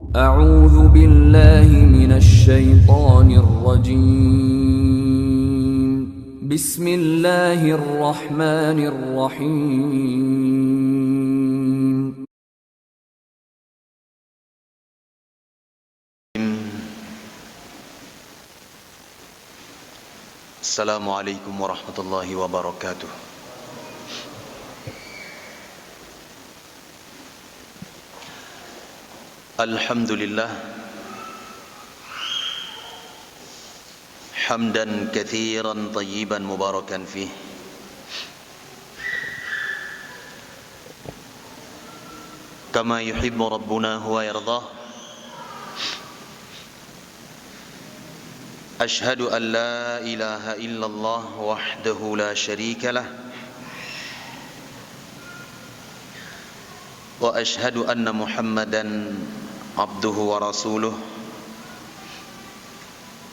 أعوذ بالله من الشيطان الرجيم بسم الله الرحمن الرحيم السلام عليكم ورحمة الله وبركاته. الحمد لله حمدا كثيرا طيبا مباركا فيه، كما يحب ربنا ويرضاه. أشهد أن لا إله إلا الله وحده لا شريك له، وأشهد أن محمدا عبده ورسوله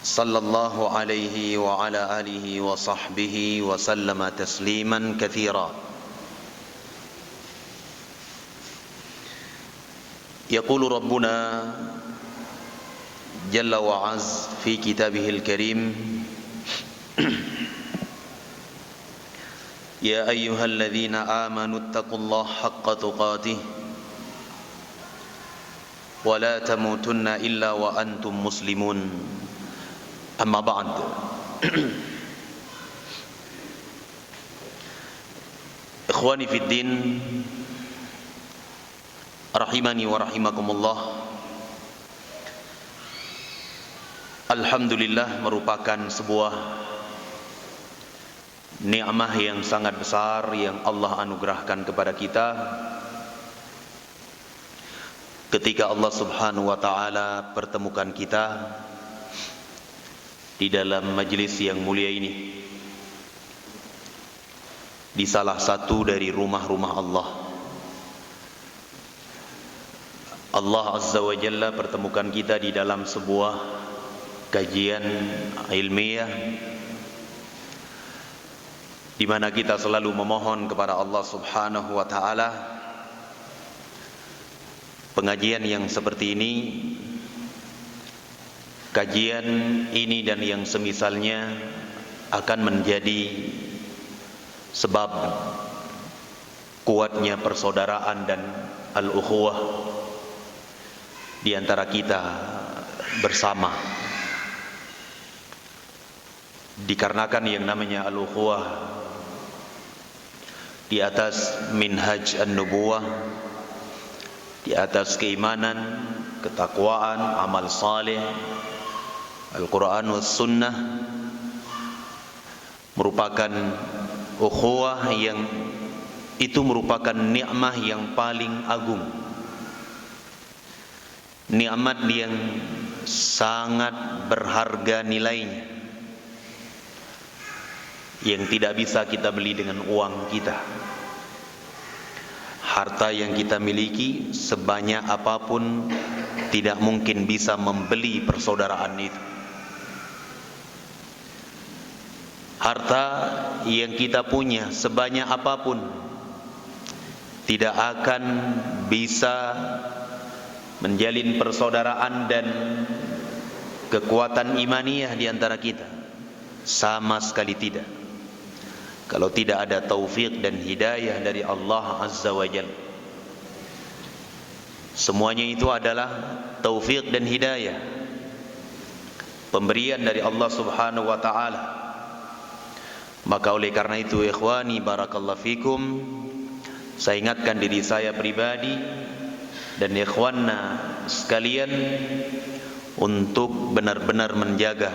صلى الله عليه وعلى آله وصحبه وسلم تسليما كثيرا. يقول ربنا جل وعز في كتابه الكريم: يا أيها الذين آمنوا اتقوا الله حق تقاته ولا تموتن إلا وأنتم مسلمون. أما بعد، إخواني في الدين rahimani wa rahimakumullah. Alhamdulillah merupakan sebuah nikmah yang sangat besar yang Allah anugerahkan kepada kita ketika Allah Subhanahu wa taala pertemukan kita di dalam majelis yang mulia ini, di salah satu dari rumah-rumah Allah. Allah Azza wa Jalla pertemukan kita di dalam sebuah kajian ilmiah di mana kita selalu memohon kepada Allah Subhanahu wa taala pengajian yang seperti ini, kajian ini dan yang semisalnya akan menjadi sebab kuatnya persaudaraan dan al-ukhuwah di antara kita bersama. Dikarenakan yang namanya al-ukhuwah di atas minhaj an-nubuwah, di atas keimanan, ketakwaan, amal saleh, Al-Quran was sunnah, merupakan ukhuwah yang itu merupakan nikmah yang paling agung, nikmat yang sangat berharga nilainya, yang tidak bisa kita beli dengan uang kita. Harta yang kita miliki sebanyak apapun tidak mungkin bisa membeli persaudaraan itu. Harta yang kita punya sebanyak apapun tidak akan bisa menjalin persaudaraan dan kekuatan imaniyah di antara kita. Sama sekali tidak, kalau tidak ada taufik dan hidayah dari Allah Azza wa Jalla. Semuanya itu adalah taufik dan hidayah, pemberian dari Allah Subhanahu wa taala. Maka oleh karena itu, ikhwani barakallahu fikum, saya ingatkan diri saya pribadi dan ikhwanna sekalian untuk benar-benar menjaga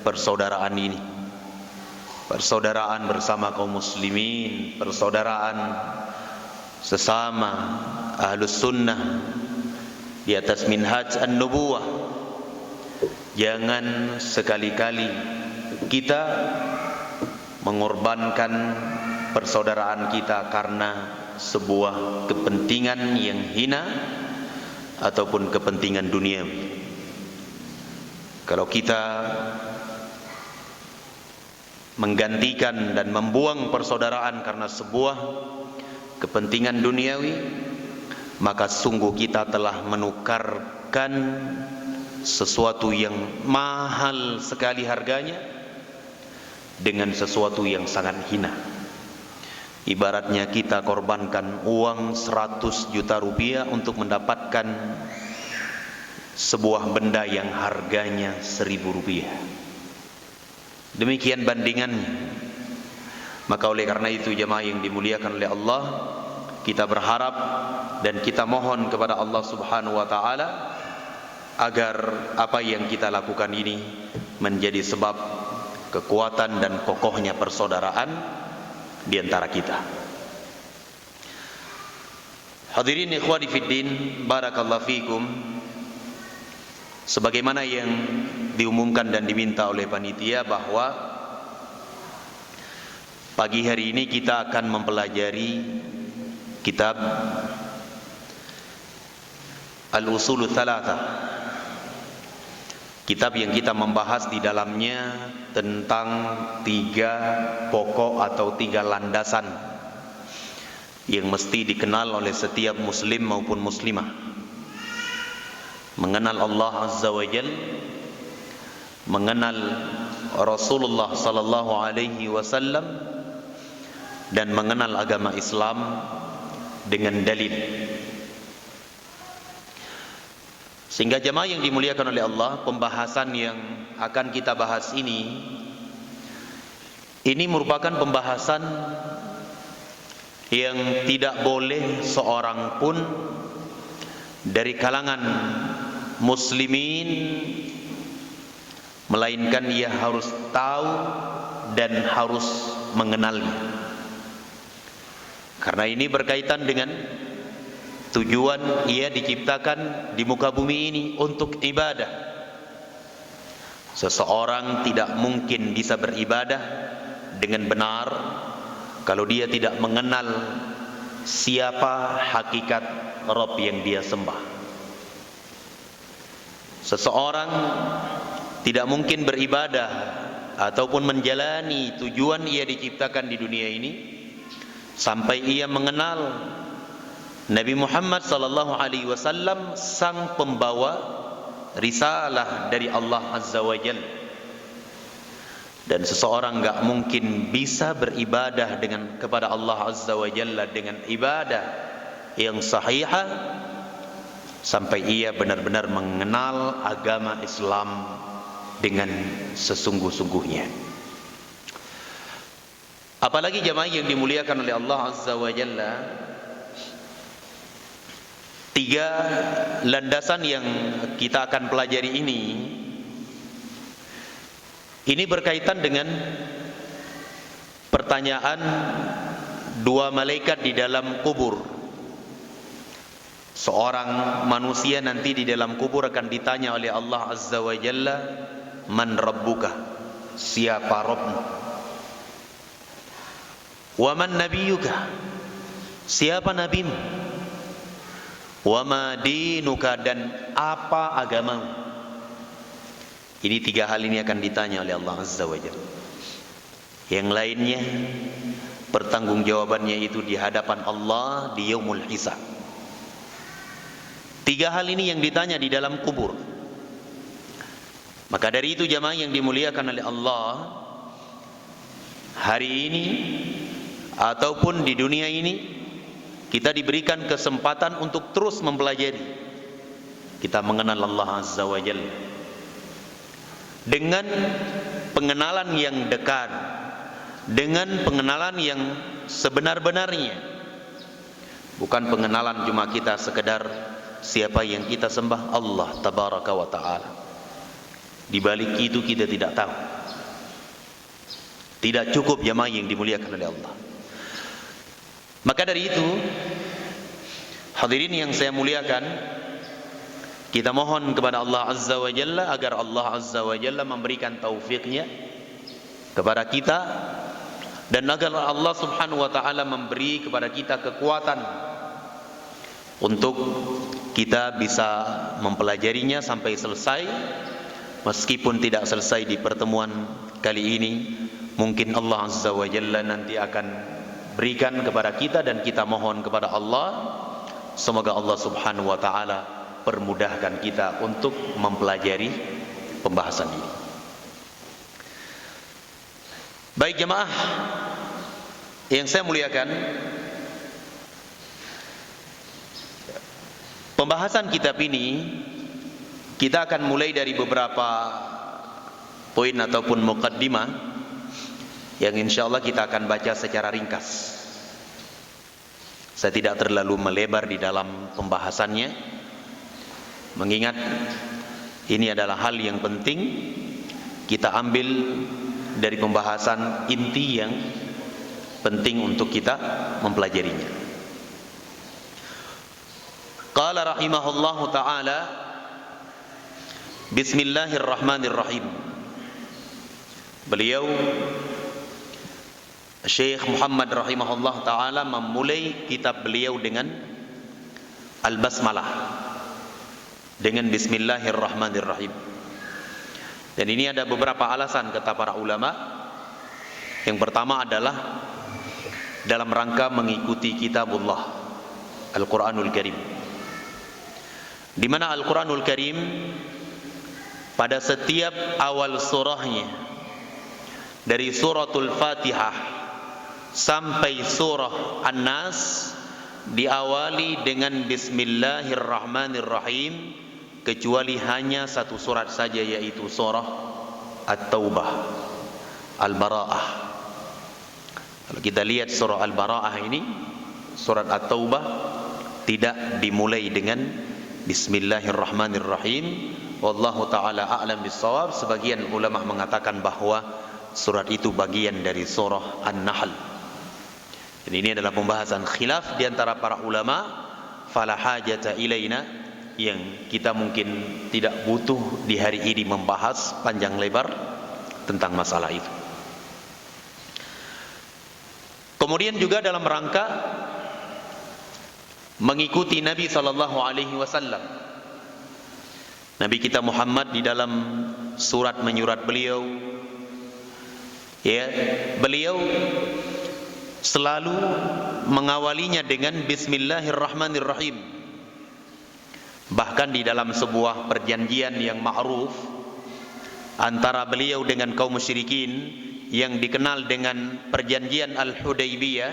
persaudaraan ini. Persaudaraan bersama kaum muslimin, persaudaraan sesama ahlus sunnah di atas minhaj an-nubuwah. Jangan sekali-kali kita mengorbankan persaudaraan kita karena sebuah kepentingan yang hina ataupun kepentingan duniawi. Kalau kita menggantikan dan membuang persaudaraan karena sebuah kepentingan duniawi, maka sungguh kita telah menukar menukarkan sesuatu yang mahal sekali harganya dengan sesuatu yang sangat hina. Ibaratnya kita korbankan uang 100 juta rupiah untuk mendapatkan sebuah benda yang harganya 1000 rupiah. Demikian bandingannya. Maka oleh karena itu jemaah yang dimuliakan oleh Allah, kita berharap dan kita mohon kepada Allah Subhanahu wa taala agar apa yang kita lakukan ini menjadi sebab kekuatan dan kokohnya persaudaraan di antara kita. Hadirin ikhwani fiddin, barakallahu fikum. Sebagaimana yang diumumkan dan diminta oleh panitia bahwa pagi hari ini kita akan mempelajari kitab Al-Usulul Thalatha, kitab yang kita membahas di dalamnya tentang 3 pokok atau 3 landasan yang mesti dikenal oleh setiap muslim maupun muslimah: mengenal Allah Azza wa Jalla, mengenal Rasulullah sallallahu alaihi wasallam, dan mengenal agama Islam dengan dalil. Sehingga jemaah yang dimuliakan oleh Allah, pembahasan yang akan kita bahas ini merupakan pembahasan yang tidak boleh seorang pun dari kalangan muslimin melainkan ia harus tahu dan harus mengenalnya. Karena ini berkaitan dengan tujuan ia diciptakan di muka bumi ini untuk ibadah. Seseorang tidak mungkin bisa beribadah dengan benar kalau dia tidak mengenal siapa hakikat Rabb yang dia sembah. Seseorang tidak mungkin beribadah ataupun menjalani tujuan ia diciptakan di dunia ini sampai ia mengenal Nabi Muhammad sallallahu alaihi wasallam, sang pembawa risalah dari Allah Azza wa Jalla. Dan seseorang enggak mungkin bisa beribadah kepada Allah Azza wa Jalla dengan ibadah yang sahihah sampai ia benar-benar mengenal agama Islam dengan sesungguh-sungguhnya. Apalagi jemaah yang dimuliakan oleh Allah Azza wa Jalla, 3 landasan yang kita akan pelajari ini berkaitan dengan pertanyaan 2 malaikat di dalam kubur. Seorang manusia nanti di dalam kubur akan ditanya oleh Allah Azza wa Jalla, man rabbuka, siapa Rabbmu? Wa man nabiyuka, siapa nabimu? Wa ma dinuka, dan apa agamamu? Ini 3 hal ini akan ditanya oleh Allah Azza wa Jalla. Yang lainnya pertanggungjawabannya itu di hadapan Allah di yaumul hisab. 3 hal ini yang ditanya di dalam kubur. Maka dari itu jamaah yang dimuliakan oleh Allah, hari ini ataupun di dunia ini kita diberikan kesempatan untuk terus mempelajari. Kita mengenal Allah Azza wa Jalla dengan pengenalan yang dekat, dengan pengenalan yang sebenar-benarnya. Bukan pengenalan cuma kita sekedar siapa yang kita sembah, Allah Tabaraka wa Ta'ala. Di balik itu kita tidak tahu. Tidak cukup jamaah yang dimuliakan oleh Allah. Maka dari itu, hadirin yang saya muliakan, kita mohon kepada Allah Azza wa Jalla agar Allah Azza wa Jalla memberikan taufiknya kepada kita, dan agar Allah Subhanahu wa Ta'ala memberi kepada kita kekuatan untuk kita bisa mempelajarinya sampai selesai. Meskipun tidak selesai di pertemuan kali ini, mungkin Allah Azza wa Jalla nanti akan berikan kepada kita, dan kita mohon kepada Allah semoga Allah Subhanahu wa Ta'ala permudahkan kita untuk mempelajari pembahasan ini. Baik jemaah yang saya muliakan, pembahasan kitab ini kita akan mulai dari beberapa poin ataupun muqaddimah yang insyaallah kita akan baca secara ringkas. Saya tidak terlalu melebar di dalam pembahasannya, mengingat ini adalah hal yang penting kita ambil dari pembahasan inti yang penting untuk kita mempelajarinya. Qala rahimahullahu ta'ala, bismillahirrahmanirrahim. Beliau Syekh Muhammad rahimahullah ta'ala memulai kitab beliau dengan Al-Basmalah, dengan bismillahirrahmanirrahim. Dan ini ada beberapa alasan kata para ulama. Yang pertama adalah dalam rangka mengikuti kitabullah Al-Quranul Karim, di mana Al-Quranul Karim pada setiap awal surahnya, dari suratul Fatihah sampai surah An-Nas, diawali dengan bismillahirrahmanirrahim, kecuali hanya satu surat saja, yaitu surah At-Taubah, Al-Bara'ah. Kalau kita lihat surah Al-Bara'ah ini, surat At-Taubah tidak dimulai dengan bismillahirrahmanirrahim. Wallahu ta'ala a'lam bissawab. Sebagian ulama mengatakan bahwa surat itu bagian dari surah An-Nahl. Dan ini adalah pembahasan khilaf di antara para ulama, fala hajata ilaina, yang kita mungkin tidak butuh di hari ini membahas panjang lebar tentang masalah itu. Kemudian juga dalam rangka mengikuti Nabi sallallahu alaihi wasallam, Nabi kita Muhammad di dalam surat menyurat beliau, ya, beliau selalu mengawalinya dengan bismillahirrahmanirrahim. Bahkan di dalam sebuah perjanjian yang ma'ruf antara beliau dengan kaum musyrikin yang dikenal dengan perjanjian Al-Hudaybiyah,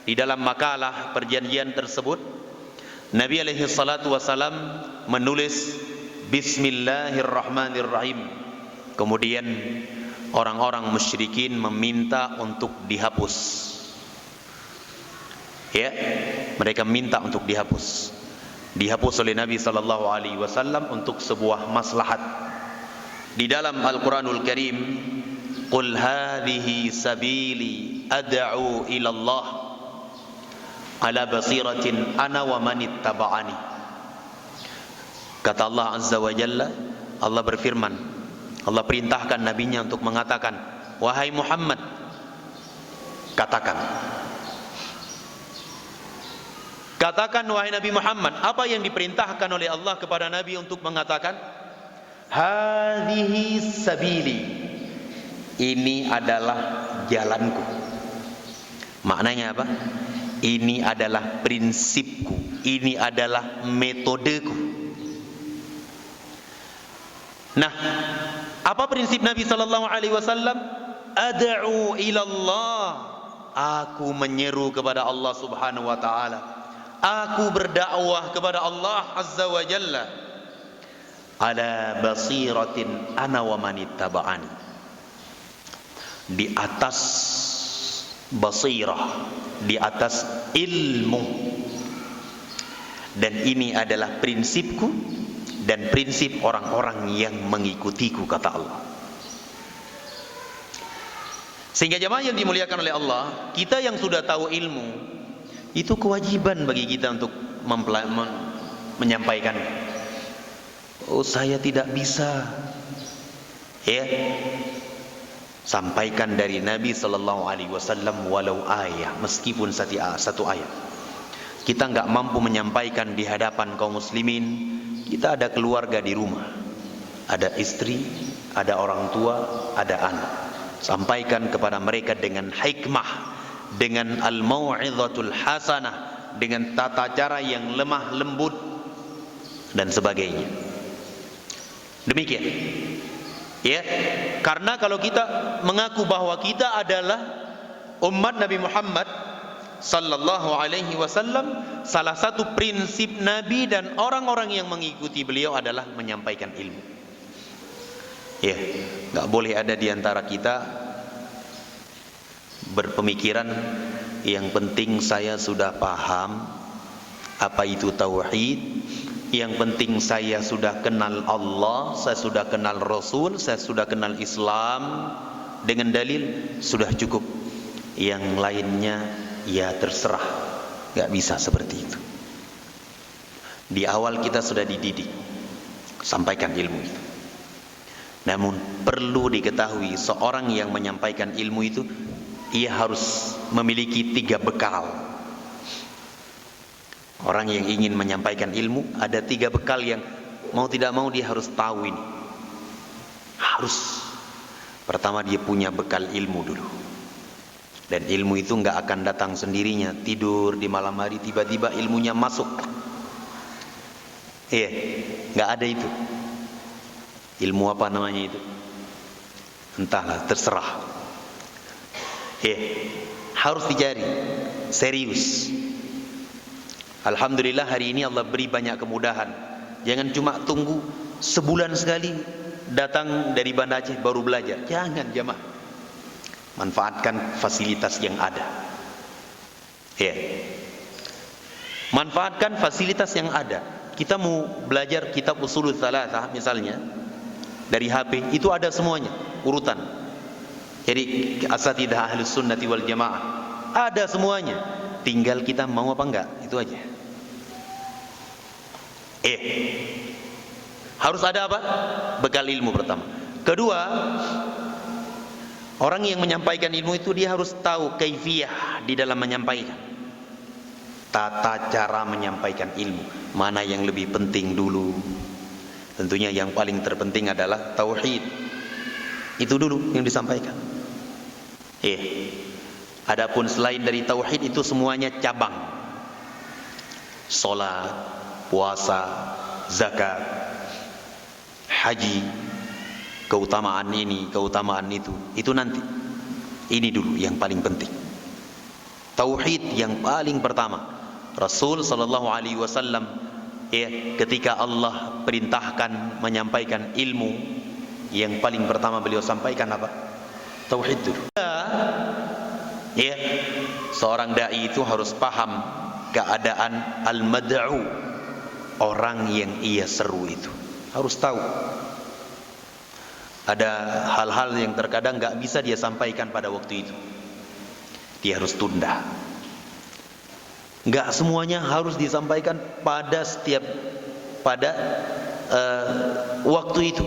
di dalam makalah perjanjian tersebut Nabi alaihi salatu wasalam menulis bismillahirrahmanirrahim. Kemudian orang-orang musyrikin meminta untuk dihapus, ya, mereka minta untuk dihapus oleh Nabi sallallahu alaihi wasallam untuk sebuah maslahat. Di dalam Al-Qur'anul Karim, qul hadhihi sabili ad'u ila Allah ala basiratin ana wa man ittaba'ani. Kata Allah azza wa jalla, Allah berfirman, Allah perintahkan nabinya untuk mengatakan, wahai Muhammad, katakan wahai Nabi Muhammad, apa yang diperintahkan oleh Allah kepada Nabi untuk mengatakan? Hadhihi sabili, ini adalah jalanku. Maknanya apa? Ini adalah prinsipku, ini adalah metodeku. Nah, apa prinsip Nabi sallallahu alaihi wasallam? Ad'u ila Allah, aku menyeru kepada Allah Subhanahu wa taala. Aku berdakwah kepada Allah Azza wa Jalla ala basiratin ana wa man ittaba'ani, di atas basirah, di atas ilmu. Dan ini adalah prinsipku dan prinsip orang-orang yang mengikutiku, kata Allah. Sehingga jemaah yang dimuliakan oleh Allah, kita yang sudah tahu ilmu, itu kewajiban bagi kita untuk menyampaikan. Oh, saya tidak bisa, ya, sampaikan dari Nabi sallallahu alaihi wasallam walau ayat, meskipun satu ayat. Kita enggak mampu menyampaikan di hadapan kaum muslimin. Kita ada keluarga di rumah, ada istri, ada orang tua, ada anak. Sampaikan kepada mereka dengan hikmah, dengan al-mau'izatul hasanah, dengan tata cara yang lemah lembut. dan sebagainya. Demikian. Ya, karena kalau kita mengaku bahwa kita adalah umat Nabi Muhammad sallallahu alaihi wasallam, salah satu prinsip Nabi dan orang-orang yang mengikuti beliau adalah menyampaikan ilmu. Ya, enggak boleh ada di antara kita berpemikiran yang penting saya sudah paham apa itu tauhid, yang penting saya sudah kenal Allah, saya sudah kenal Rasul, saya sudah kenal Islam dengan dalil, sudah cukup. Yang lainnya ya terserah. Gak bisa seperti itu. Di awal kita sudah dididik, sampaikan ilmu itu. Namun perlu diketahui, seorang yang menyampaikan ilmu itu, ia harus memiliki 3 bekal. Orang yang ingin menyampaikan ilmu, ada 3 bekal yang mau tidak mau dia harus tahu ini. Harus. Pertama, dia punya bekal ilmu dulu. Dan ilmu itu enggak akan datang sendirinya. Tidur di malam hari tiba-tiba ilmunya masuk. Iya, enggak ada itu. Ilmu apa namanya itu? Entahlah, terserah. Iya, harus dicari. Serius. Alhamdulillah hari ini Allah beri banyak kemudahan. Jangan cuma tunggu sebulan sekali datang dari Banda Aceh baru belajar. Jangan jamaah. Manfaatkan fasilitas yang ada. Ya. Manfaatkan fasilitas yang ada. Kita mau belajar kitab Ushulul Tsalatsah misalnya dari HP, itu ada semuanya urutan. Jadi asatidzah Ahlus Sunnati wal Jamaah ada semuanya. Tinggal kita mau apa enggak, itu aja. Harus ada apa? Bekal ilmu pertama. Kedua, orang yang menyampaikan ilmu itu dia harus tahu kaifiyah di dalam menyampaikan. Tata cara menyampaikan ilmu. Mana yang lebih penting dulu? Tentunya yang paling terpenting adalah tauhid. Itu dulu yang disampaikan. Adapun selain dari tauhid itu semuanya cabang. Salat, puasa, zakat, haji, keutamaan ini, keutamaan itu nanti. Ini dulu yang paling penting. Tauhid yang paling pertama. Rasul sallallahu alaihi wasallam ketika Allah perintahkan menyampaikan ilmu, yang paling pertama beliau sampaikan apa? Tauhid dulu. Seorang dai itu harus paham keadaan al-mad'u, orang yang ia seru itu. Harus tahu. Ada hal-hal yang terkadang enggak bisa dia sampaikan pada waktu itu. Dia harus tunda. Enggak semuanya harus disampaikan pada waktu itu.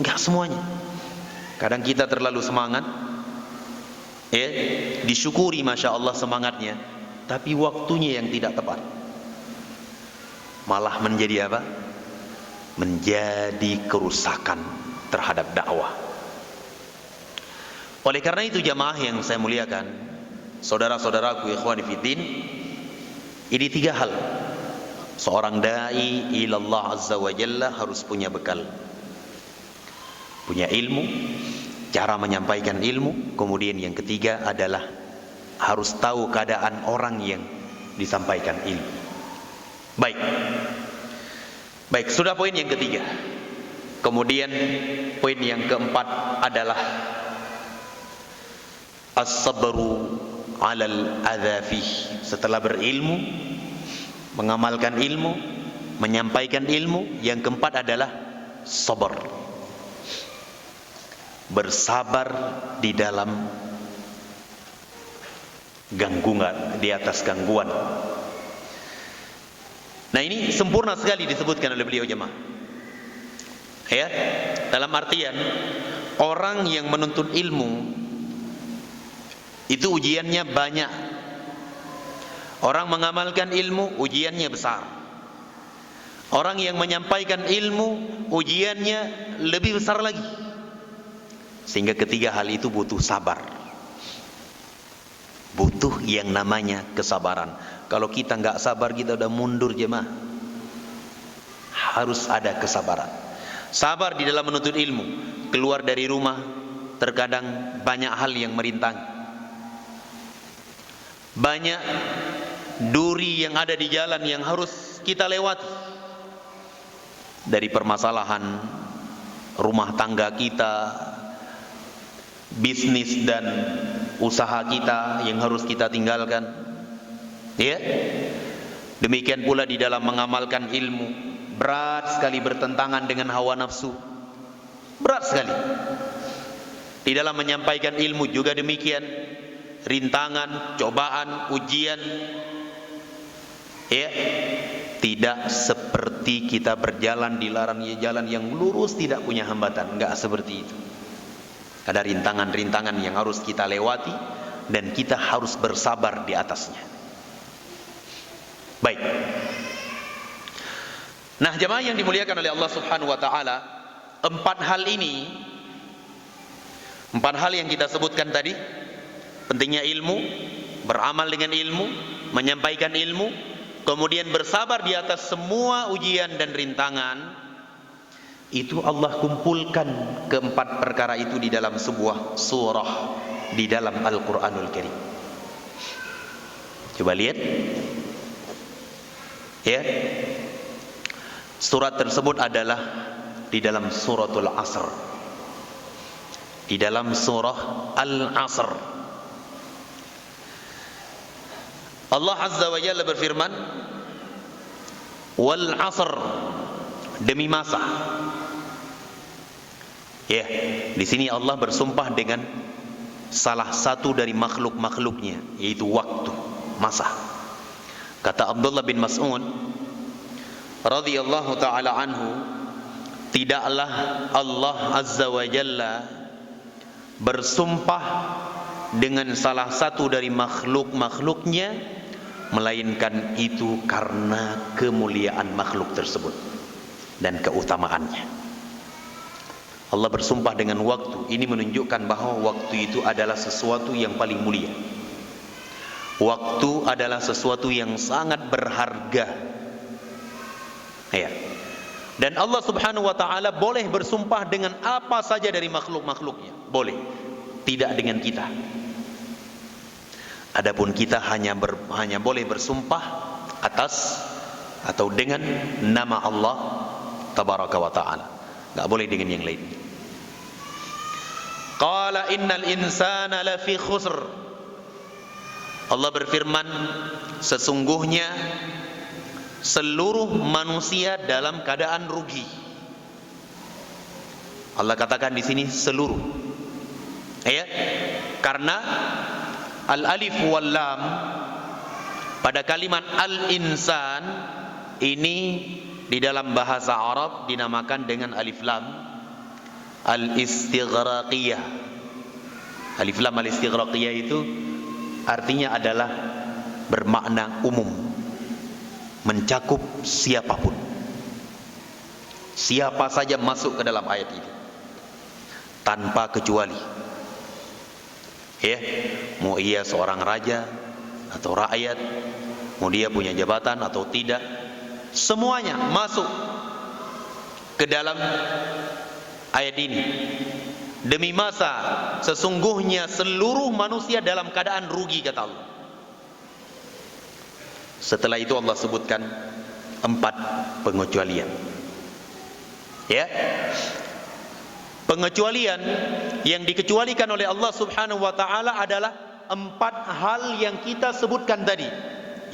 Enggak semuanya. Kadang kita terlalu semangat, disyukuri masya Allah semangatnya, tapi waktunya yang tidak tepat, malah menjadi apa? Menjadi kerusakan terhadap dakwah. Oleh karena itu jamaah yang saya muliakan, saudara-saudaraku ikhwani fiddin, ini 3 hal. Seorang dai ilallah azza wa jalla harus punya bekal. Punya ilmu, cara menyampaikan ilmu. Kemudian yang ketiga adalah harus tahu keadaan orang yang disampaikan ilmu. Baik, sudah poin yang ketiga. Kemudian poin yang keempat adalah as-sabru 'alal adzafi. Setelah berilmu, mengamalkan ilmu, menyampaikan ilmu, yang keempat adalah sabar. Bersabar di dalam gangguan, di atas gangguan. Nah, ini sempurna sekali disebutkan oleh beliau jemaah. Dalam artian orang yang menuntut ilmu itu ujiannya banyak. Orang mengamalkan ilmu ujiannya besar. Orang yang menyampaikan ilmu ujiannya lebih besar lagi. Sehingga ketiga hal itu butuh sabar. Butuh yang namanya kesabaran. Kalau kita nggak sabar, kita udah mundur jemaah. Harus ada kesabaran. Sabar di dalam menuntut ilmu. Keluar dari rumah, terkadang banyak hal yang merintangi. Banyak duri yang ada di jalan yang harus kita lewati. Dari permasalahan rumah tangga kita, bisnis dan usaha kita yang harus kita tinggalkan. Ya. Demikian pula di dalam mengamalkan ilmu, berat sekali bertentangan dengan hawa nafsu. Berat sekali. Di dalam menyampaikan ilmu juga demikian. Rintangan, cobaan, ujian. Ya. Tidak seperti kita berjalan di jalan yang lurus tidak punya hambatan. Enggak seperti itu. Ada rintangan-rintangan yang harus kita lewati dan kita harus bersabar di atasnya. Baik. Nah, jemaah yang dimuliakan oleh Allah Subhanahu wa taala, empat hal yang kita sebutkan tadi, pentingnya ilmu, beramal dengan ilmu, menyampaikan ilmu, kemudian bersabar di atas semua ujian dan rintangan. Itu Allah kumpulkan keempat perkara itu di dalam sebuah surah di dalam Al-Quranul Karim. Coba lihat. Ya. Surat tersebut adalah di dalam suratul Asr. Di dalam surah Al-Asr. Allah Azza wa Jalla berfirman, "Wal 'asr", demi masa. Ya, di sini Allah bersumpah dengan salah satu dari makhluk-makhluknya, yaitu waktu, masa. Kata Abdullah bin Mas'ud radhiyallahu taala anhu, tidaklah Allah Azza wa Jalla bersumpah dengan salah satu dari makhluk-makhluknya melainkan itu karena kemuliaan makhluk tersebut dan keutamaannya. Allah bersumpah dengan waktu. Ini menunjukkan bahwa waktu itu adalah sesuatu yang paling mulia. Waktu adalah sesuatu yang sangat berharga. Ya. Dan Allah Subhanahu wa taala boleh bersumpah dengan apa saja dari makhluk-makhluknya. Boleh. Tidak dengan kita. Adapun kita hanya boleh bersumpah atas atau dengan nama Allah Tabaraka wa taala. Enggak boleh dengan yang lain. Qala innal insana lafi khusr. Allah berfirman, sesungguhnya seluruh manusia dalam keadaan rugi. Allah katakan di sini seluruh. Ya. Karena al-alif wal lam pada kalimat al-insan ini di dalam bahasa Arab dinamakan dengan alif lam al-istighraqiyah. Alif lam al-istighraqiyah itu artinya adalah bermakna umum, mencakup siapapun. Siapa saja masuk ke dalam ayat ini tanpa kecuali. Ya, mau ia seorang raja atau rakyat, mau dia punya jabatan atau tidak, semuanya masuk ke dalam ayat ini. Demi masa, sesungguhnya seluruh manusia dalam keadaan rugi, kata Allah. Setelah itu Allah sebutkan 4 pengecualian. Ya. Pengecualian yang dikecualikan oleh Allah Subhanahu wa taala adalah 4 hal yang kita sebutkan tadi.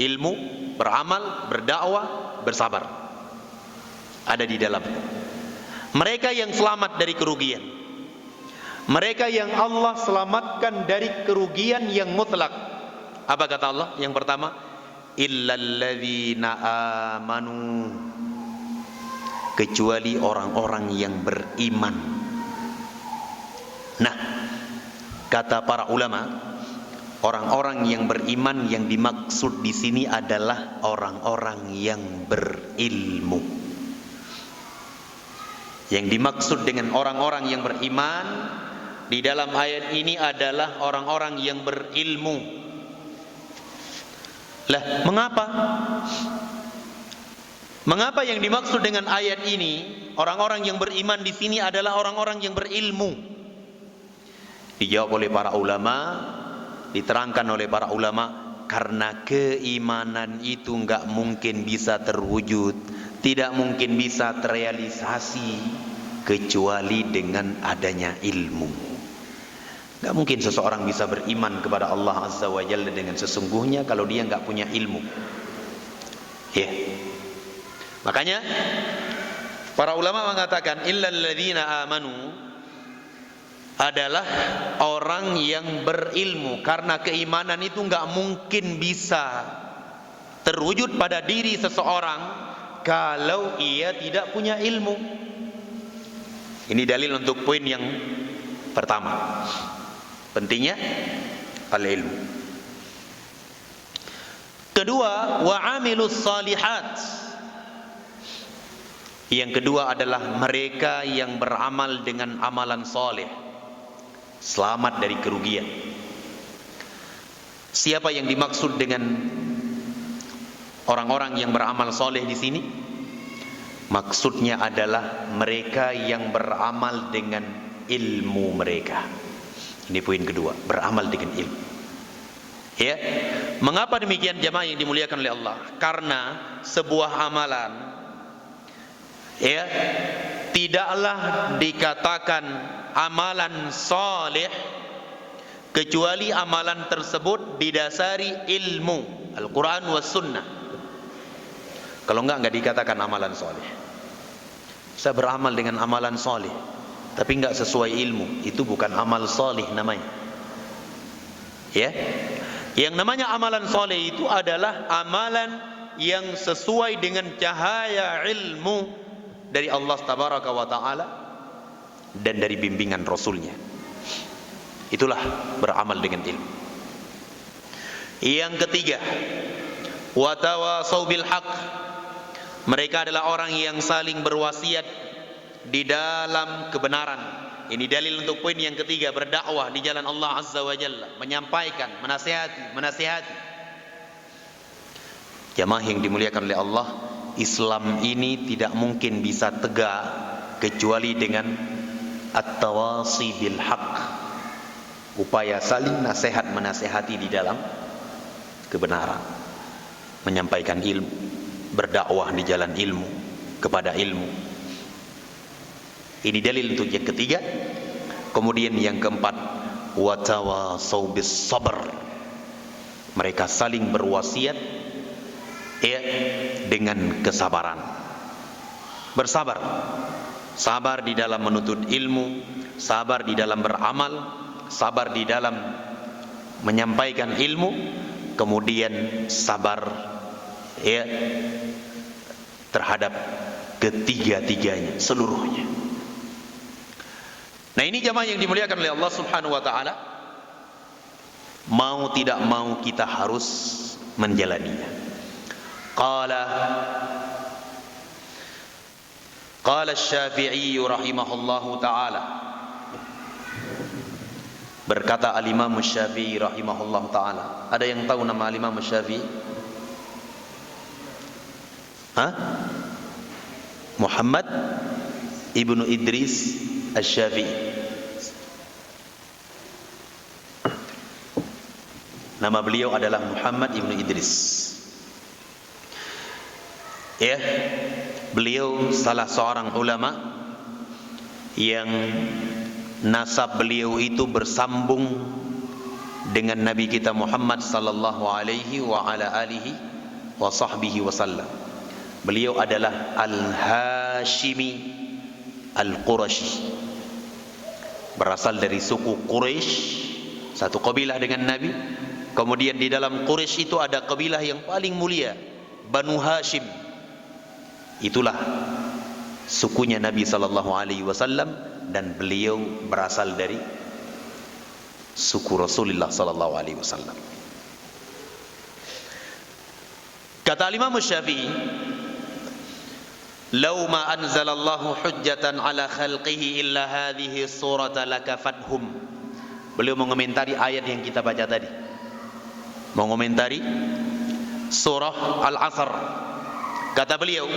Ilmu, beramal, berdakwah, bersabar. Ada di dalam. Mereka yang selamat dari kerugian. Mereka yang Allah selamatkan dari kerugian yang mutlak. Apa kata Allah? Yang pertama, illalladzina amanu, kecuali orang-orang yang beriman. Nah, kata para ulama, orang-orang yang beriman yang dimaksud di sini adalah orang-orang yang berilmu. Yang dimaksud dengan orang-orang yang beriman di dalam ayat ini adalah orang-orang yang berilmu. Lah, mengapa? Mengapa yang dimaksud dengan ayat ini orang-orang yang beriman di sini adalah orang-orang yang berilmu? Dijawab oleh para ulama, diterangkan oleh para ulama, karena keimanan itu enggak mungkin bisa terwujud, tidak mungkin bisa terrealisasi kecuali dengan adanya ilmu. Enggak mungkin seseorang bisa beriman kepada Allah Azza wa Jalla dengan sesungguhnya kalau dia enggak punya ilmu. Ya. Makanya para ulama mengatakan illal ladzina amanu adalah orang yang berilmu, karena keimanan itu enggak mungkin bisa terwujud pada diri seseorang kalau ia tidak punya ilmu. Ini dalil untuk poin yang pertama, pentingnya al-ilmu. Kedua, wa amilus salihat. Yang kedua adalah mereka yang beramal dengan amalan soleh, selamat dari kerugian. Siapa yang dimaksud dengan orang-orang yang beramal soleh di sini? Maksudnya adalah mereka yang beramal dengan ilmu mereka. Ini poin kedua, beramal dengan ilmu. Ya, mengapa demikian jemaah yang dimuliakan oleh Allah? Karena sebuah amalan, ya, tidaklah dikatakan amalan soleh kecuali amalan tersebut didasari ilmu Al-Quran was sunnah. Kalau enggak dikatakan amalan soleh. Saya beramal dengan amalan soleh tapi enggak sesuai ilmu, itu bukan amal soleh namanya. Ya, yang namanya amalan soleh itu adalah amalan yang sesuai dengan cahaya ilmu dari Allah Tabaraka wa Ta'ala dan dari bimbingan Rasulnya. Itulah beramal dengan ilmu. Yang ketiga, wa tawasau bil haqq. Mereka adalah orang yang saling berwasiat di dalam kebenaran. Ini dalil untuk poin yang ketiga, berdakwah di jalan Allah Azza wa Jalla, menyampaikan, menasihati. Jamaah yang dimuliakan oleh Allah, Islam ini tidak mungkin bisa tegak kecuali dengan at-tawasi bil haqq, upaya saling nasihat menasihati di dalam kebenaran, menyampaikan ilmu, berdakwah di jalan ilmu kepada ilmu. Ini dalil untuk yang ketiga. Kemudian yang keempat, wa tawasau bis sabr. Mereka saling berwasiat, ya, dengan kesabaran. Bersabar. Sabar di dalam menuntut ilmu, sabar di dalam beramal, sabar di dalam menyampaikan ilmu, kemudian sabar, ya, terhadap ketiga-tiganya, seluruhnya. Nah, ini jamaah yang dimuliakan oleh Allah Subhanahu wa Ta'ala, mau tidak mau kita harus menjalaninya. Qala Asy-Syafi'i rahimahullahu ta'ala. Berkata al-Imam Asy-Syafi'i rahimahullahu ta'ala. Ada yang tahu nama al-Imam Asy-Syafi'i? Muhammad ibnu Idris Asy-Syafi'i. Nama beliau adalah Muhammad ibnu Idris. Ya, beliau salah seorang ulama yang nasab beliau itu bersambung dengan Nabi kita Muhammad sallallahu alaihi wa ala alihi wa sahbihi wasallam. Beliau adalah Al-Hashimi Al-Qurashi, berasal dari suku Quraisy, satu kabilah dengan Nabi. Kemudian di dalam Quraisy itu ada kabilah yang paling mulia, Banu Hashim. Itulah sukunya Nabi sallallahu alaihi wasallam, dan beliau berasal dari suku Rasulullah sallallahu alaihi wasallam. Kata Imam Syafi'i, "Lau ma anzalallahu hujjatan ala khalqihi illa hadhihi surata lakafathum." Beliau mengomentari ayat yang kita baca tadi. Mengomentari surah Al-Asr. Kata beliau,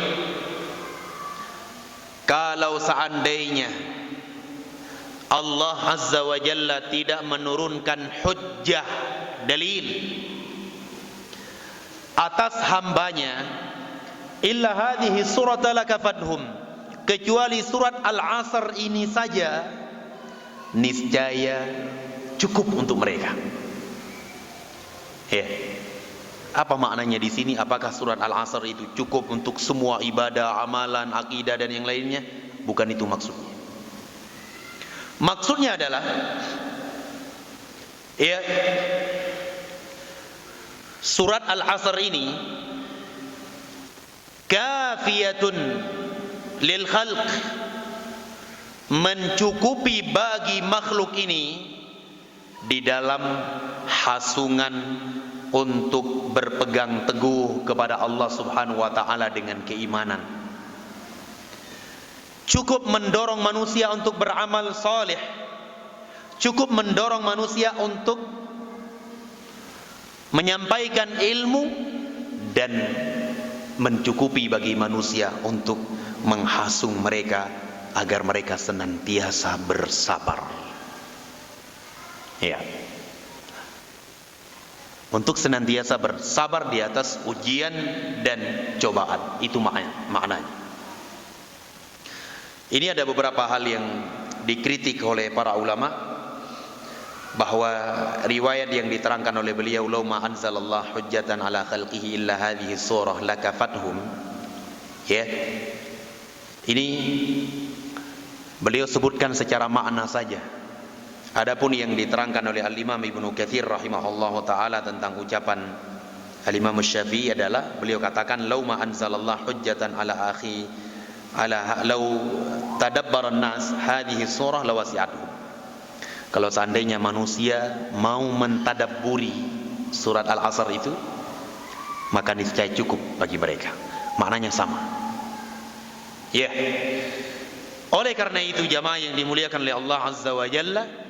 kalau seandainya Allah Azza wa Jalla tidak menurunkan hujjah, dalil atas hambanya, illa hadhihi surata lakafathum, kecuali surat Al-Asr ini saja, niscaya cukup untuk mereka. Ya. Apa maknanya di sini? Apakah surat Al-Asr itu cukup untuk semua ibadah, amalan, akidah dan yang lainnya? Bukan itu maksudnya. Maksudnya adalah, ya, surat Al-Asr ini kafiyatun lil khalq, mencukupi bagi makhluk ini di dalam hasungan untuk berpegang teguh kepada Allah Subhanahu wa taala dengan keimanan. Cukup mendorong manusia untuk beramal saleh. Cukup mendorong manusia untuk menyampaikan ilmu, dan mencukupi bagi manusia untuk menghasung mereka agar mereka senantiasa bersabar. Ya. Untuk senantiasa bersabar di atas ujian dan cobaan. Itu maknanya. Ini ada beberapa hal yang dikritik oleh para ulama, bahwa riwayat yang diterangkan oleh beliau, "Law ma anzalallahu hujjatan ala khalqihi illa hadhihi surah lakafathum." Ya. Ini beliau sebutkan secara makna saja. Adapun yang diterangkan oleh Al-Imam Ibnu Katsir rahimahullahu taala tentang ucapan Al-Imam Syafi'i adalah, beliau katakan, "Law ma anzalallahu hujjatan ala akhi ala law tadabbara an-nas hadhihi surah lawasi'atuhum." Kalau seandainya manusia mau mentadabburi surat Al-Asr itu, maka niscaya cukup bagi mereka. Maknanya sama. Ya. Oleh karena itu, jamaah yang dimuliakan oleh Allah Azza wa Jalla,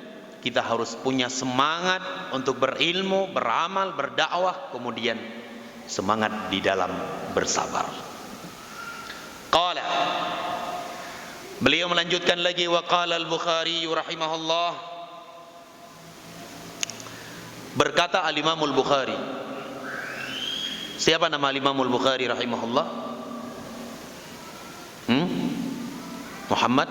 kita harus punya semangat untuk berilmu, beramal, berdakwah, kemudian semangat di dalam bersabar. Qala, beliau melanjutkan lagi, wa qala al-Bukhari rahimahullah, berkata al-Imam al-Bukhari. Siapa nama al-Imam al-Bukhari rahimahullah? Muhammad?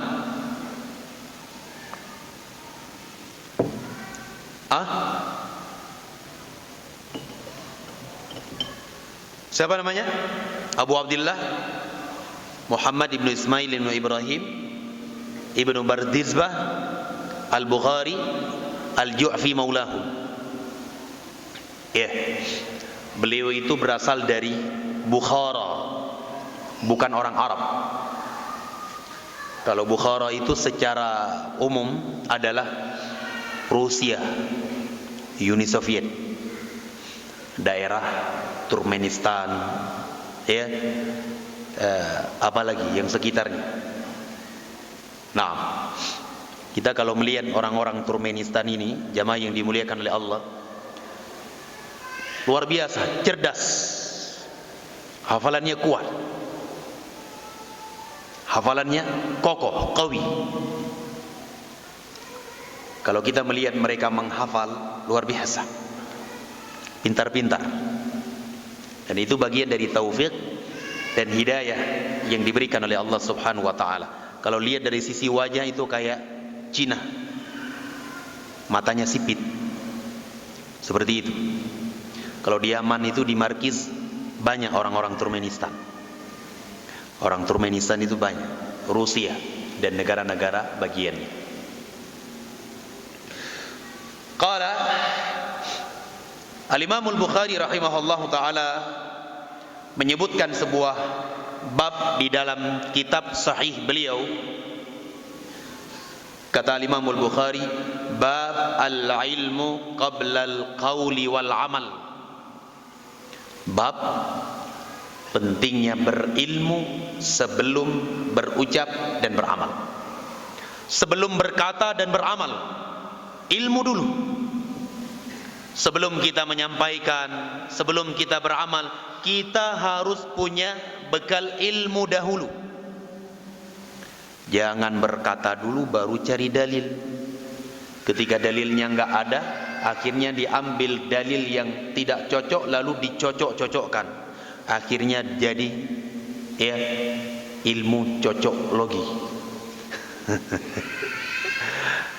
Siapa namanya? Abu Abdullah Muhammad ibnu Ismail ibnu Ibrahim ibnu Bardizbah Al-Bukhari Al-Ju'fi maulahu. Ya. Beliau itu berasal dari Bukhara, bukan orang Arab. Kalau Bukhara itu secara umum adalah Rusia, Uni Soviet, daerah Turkmenistan, ya, apalagi yang sekitarnya. Nah, kita kalau melihat orang-orang Turkmenistan ini, jamaah yang dimuliakan oleh Allah, luar biasa, cerdas, hafalannya kuat, hafalannya kokoh, qawi. Kalau kita melihat mereka menghafal, luar biasa, pintar-pintar. Dan itu bagian dari taufik dan hidayah yang diberikan oleh Allah Subhanahu wa taala. Kalau lihat dari sisi wajah itu kayak Cina, matanya sipit, seperti itu. Kalau di Yaman itu, di Markiz, banyak orang-orang Turkmenistan. Orang Turkmenistan itu banyak, Rusia dan negara-negara bagiannya. Qala Al-Imam Al-Bukhari rahimahullahu taala menyebutkan sebuah bab di dalam kitab sahih beliau. Kata Al-Imam Al-Bukhari, bab al-ilmu qabla al-qawli wal amal. Bab pentingnya berilmu sebelum berucap dan beramal. Sebelum berkata dan beramal, ilmu dulu. Sebelum kita menyampaikan, sebelum kita beramal, kita harus punya bekal ilmu dahulu. Jangan berkata dulu baru cari dalil. Ketika dalilnya enggak ada, akhirnya diambil dalil yang tidak cocok lalu dicocok-cocokkan. Akhirnya jadi ya ilmu cocok logi.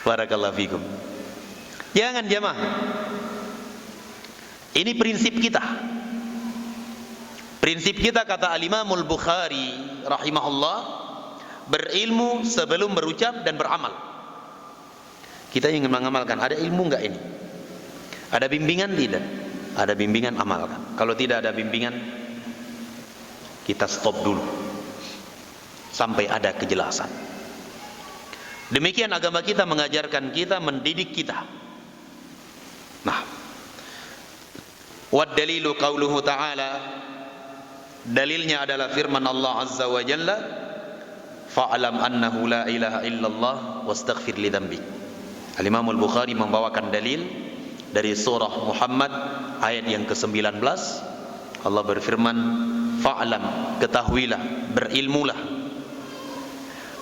Barakallahu fikum. Jangan jamaah. Ini prinsip kita. Prinsip kita kata Al-Imamul Bukhari rahimahullah, berilmu sebelum berucap dan beramal. Kita ingin mengamalkan, ada ilmu enggak ini? Ada bimbingan tidak? Ada bimbingan, amalkan. Kalau tidak ada bimbingan, kita stop dulu sampai ada kejelasan. Demikian agama kita mengajarkan kita, mendidik kita. Nah, wad dalilu qauluhu ta'ala, dalilnya adalah firman Allah Azza wa Jalla, fa'lam annahu la ilaha illallah wastaghfir li dhanbi. Al-Imam Al-Bukhari membawakan dalil dari surah Muhammad ayat yang ke-19. Allah berfirman, fa'lam, ketahuilah, berilmulah,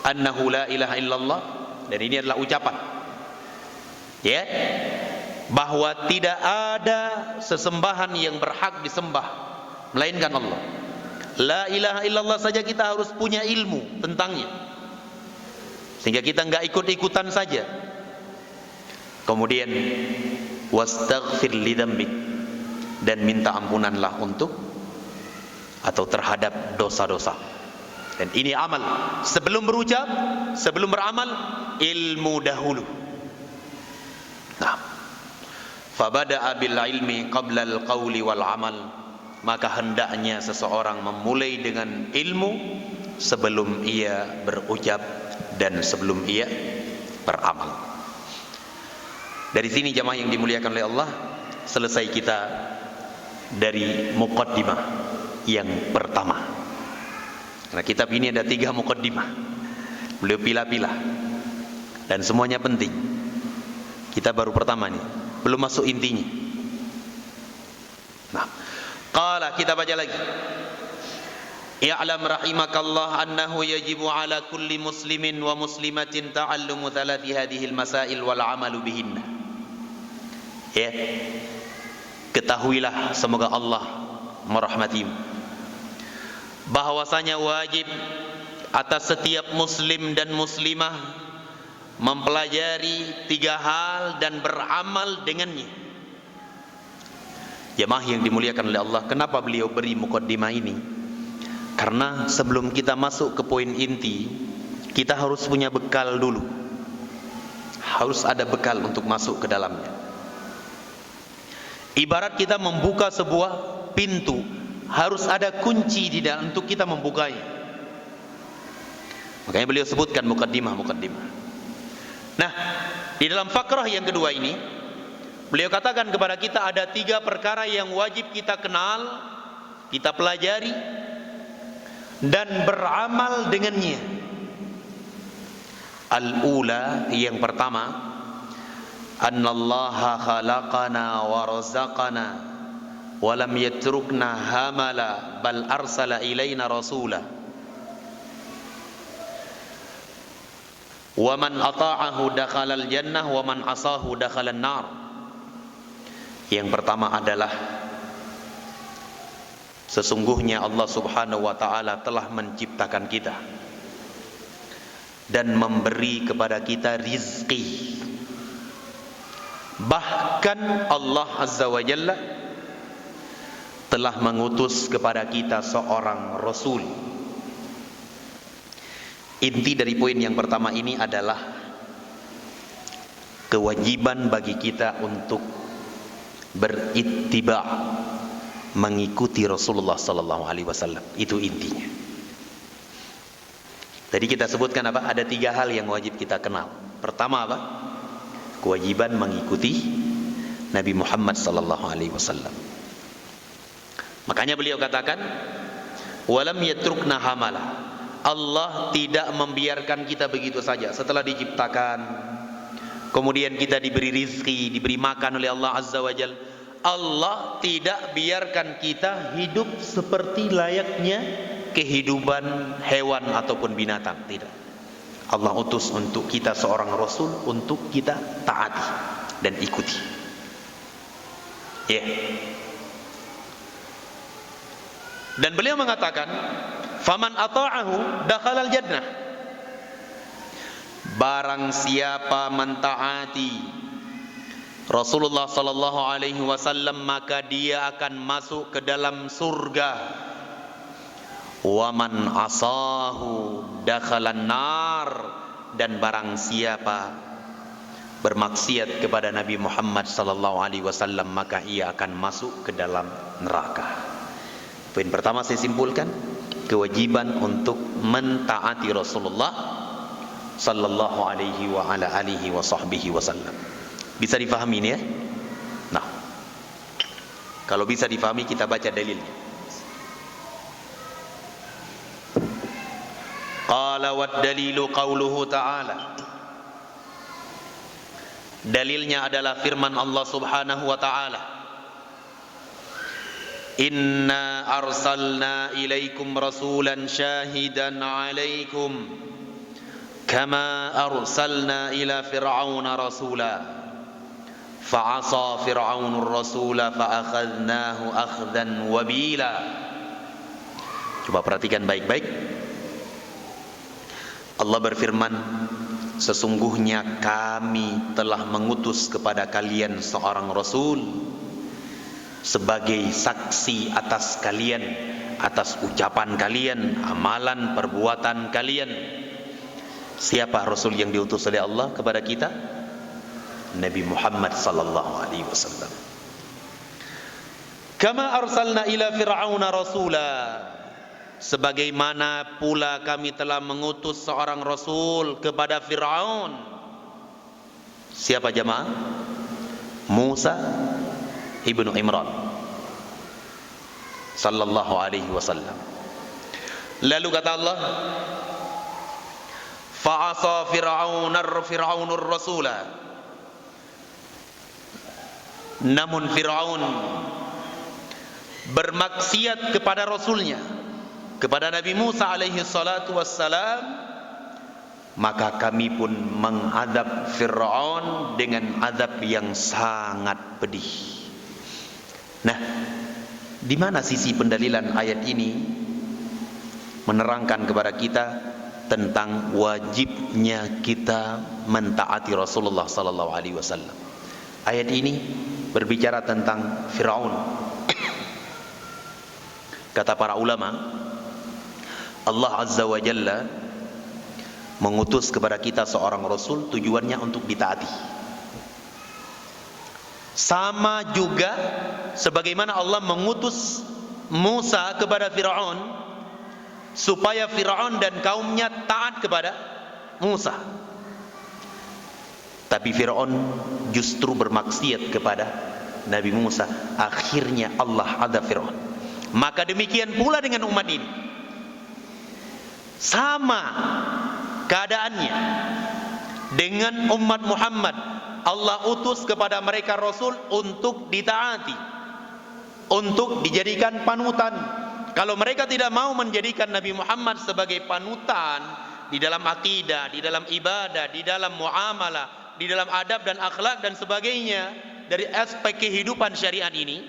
annahu la ilaha illallah, dan ini adalah ucapan ya, bahwa tidak ada sesembahan yang berhak disembah melainkan Allah. La ilaha illallah saja kita harus punya ilmu tentangnya, sehingga kita enggak ikut-ikutan saja. Kemudian wastaghfir li dzambik, dan minta ampunanlah untuk atau terhadap dosa-dosa. Dan ini amal. Sebelum berucap, sebelum beramal, ilmu dahulu. Nah, fabada'a bil ilmi qabla al qawli wal amal, maka hendaknya seseorang memulai dengan ilmu sebelum ia berucap dan sebelum ia beramal. Dari sini jamaah yang dimuliakan oleh Allah, selesai kita dari muqaddimah yang pertama. Karena kitab ini ada 3 muqaddimah, beliau pilah-pilah dan semuanya penting. Kita baru pertama nih, belum masuk intinya. Nah, qala, kita baca lagi. I'lam rahimakallah annahu yajibu ala kulli muslimin wa muslimatin ta'allumu thalathi hadhihi al-masail wal 'amalu bihinna. Ya. Ketahuilah, semoga Allah merahmatimu, bahwasanya wajib atas setiap muslim dan muslimah mempelajari 3 hal dan beramal dengannya. Jemaah yang dimuliakan oleh Allah, kenapa beliau beri mukaddimah ini? Karena sebelum kita masuk ke poin inti, kita harus punya bekal dulu. Harus ada bekal untuk masuk ke dalamnya. Ibarat kita membuka sebuah pintu, harus ada kunci di dalam untuk kita membukanya. Makanya beliau sebutkan mukaddimah. Nah, di dalam fakrah yang kedua ini, beliau katakan kepada kita ada 3 perkara yang wajib kita kenal, kita pelajari dan beramal dengannya. Al-ula, yang pertama, annallaha khalaqana wa razaqana wa lam yatrukna hamala bal arsala ilaina rasula wa man ata'ahu dakhalal jannah wa man asahu dakhalan nar. Yang pertama adalah sesungguhnya Allah Subhanahu wa taala telah menciptakan kita dan memberi kepada kita rizki. Bahkan Allah Azza wa Jalla telah mengutus kepada kita seorang Rasul. Inti dari poin yang pertama ini adalah kewajiban bagi kita untuk berittiba', mengikuti Rasulullah sallallahu alaihi wasallam. Itu intinya. Tadi kita sebutkan apa? Ada 3 hal yang wajib kita kenal. Pertama apa? Kewajiban mengikuti Nabi Muhammad sallallahu alaihi wasallam. Makanya beliau katakan, walam yatrukna hamala. Allah tidak membiarkan kita begitu saja setelah diciptakan. Kemudian kita diberi rizki, diberi makan oleh Allah Azza wa Jalla. Allah tidak biarkan kita hidup seperti layaknya kehidupan hewan ataupun binatang, tidak. Allah utus untuk kita seorang rasul untuk kita taati dan ikuti. Ya. Dan beliau mengatakan, "Faman ata'ahu dakhalal jannah." Barang siapa mentaati Rasulullah sallallahu alaihi wasallam, maka dia akan masuk ke dalam surga. Wa man asahu dakhalan nar. Dan barang siapa bermaksiat kepada Nabi Muhammad sallallahu alaihi wasallam, maka ia akan masuk ke dalam neraka. Poin pertama saya simpulkan, kewajiban untuk mentaati Rasulullah sallallahu alaihi wa ala alihi wa sahbihi wasallam. Bisa difahami ini ya? Nah, kalau bisa difahami kita baca dalilnya. Qala wad dalilu qauluhu ta'ala. Dalilnya adalah firman Allah Subhanahu wa ta'ala. Inna arsalna ilaikum rasulan syahidan alaikum kama arsalna ila fir'auna rasula fa'asa fir'aunur rasula fa'akhadnahu akhdan wabila. Coba perhatikan baik-baik. Allah berfirman, sesungguhnya kami telah mengutus kepada kalian seorang rasul sebagai saksi atas kalian, atas ucapan kalian, amalan, perbuatan kalian. Siapa rasul yang diutus oleh Allah kepada kita? Nabi Muhammad sallallahu alaihi wasallam. Kama arsalna ila fir'auna rasula. Sebagaimana pula kami telah mengutus seorang rasul kepada Fir'aun. Siapa jemaah? Musa ibnu Imran sallallahu alaihi wasallam. Lalu kata Allah, fa'asa fir'aunur rasula. Namun Fir'aun bermaksiat kepada rasulnya, kepada Nabi Musa alaihi salatu wassalam, maka kami pun mengadab Fir'aun dengan adab yang sangat pedih. Nah, di mana sisi pendalilan ayat ini menerangkan kepada kita tentang wajibnya kita mentaati Rasulullah sallallahu alaihi wasallam. Ayat ini berbicara tentang Fir'aun. Kata para ulama, Allah Azza wa Jalla mengutus kepada kita seorang rasul tujuannya untuk ditaati. Sama juga sebagaimana Allah mengutus Musa kepada Fir'aun supaya Fir'aun dan kaumnya taat kepada Musa. Tapi Fir'aun justru bermaksiat kepada Nabi Musa. Akhirnya Allah adab Fir'aun. Maka demikian pula dengan umat ini. Sama keadaannya dengan umat Muhammad. Allah utus kepada mereka Rasul untuk ditaati, untuk dijadikan panutan. Kalau mereka tidak mau menjadikan Nabi Muhammad sebagai panutan di dalam akidah, di dalam ibadah, di dalam muamalah, di dalam adab dan akhlak dan sebagainya dari aspek kehidupan syariat ini,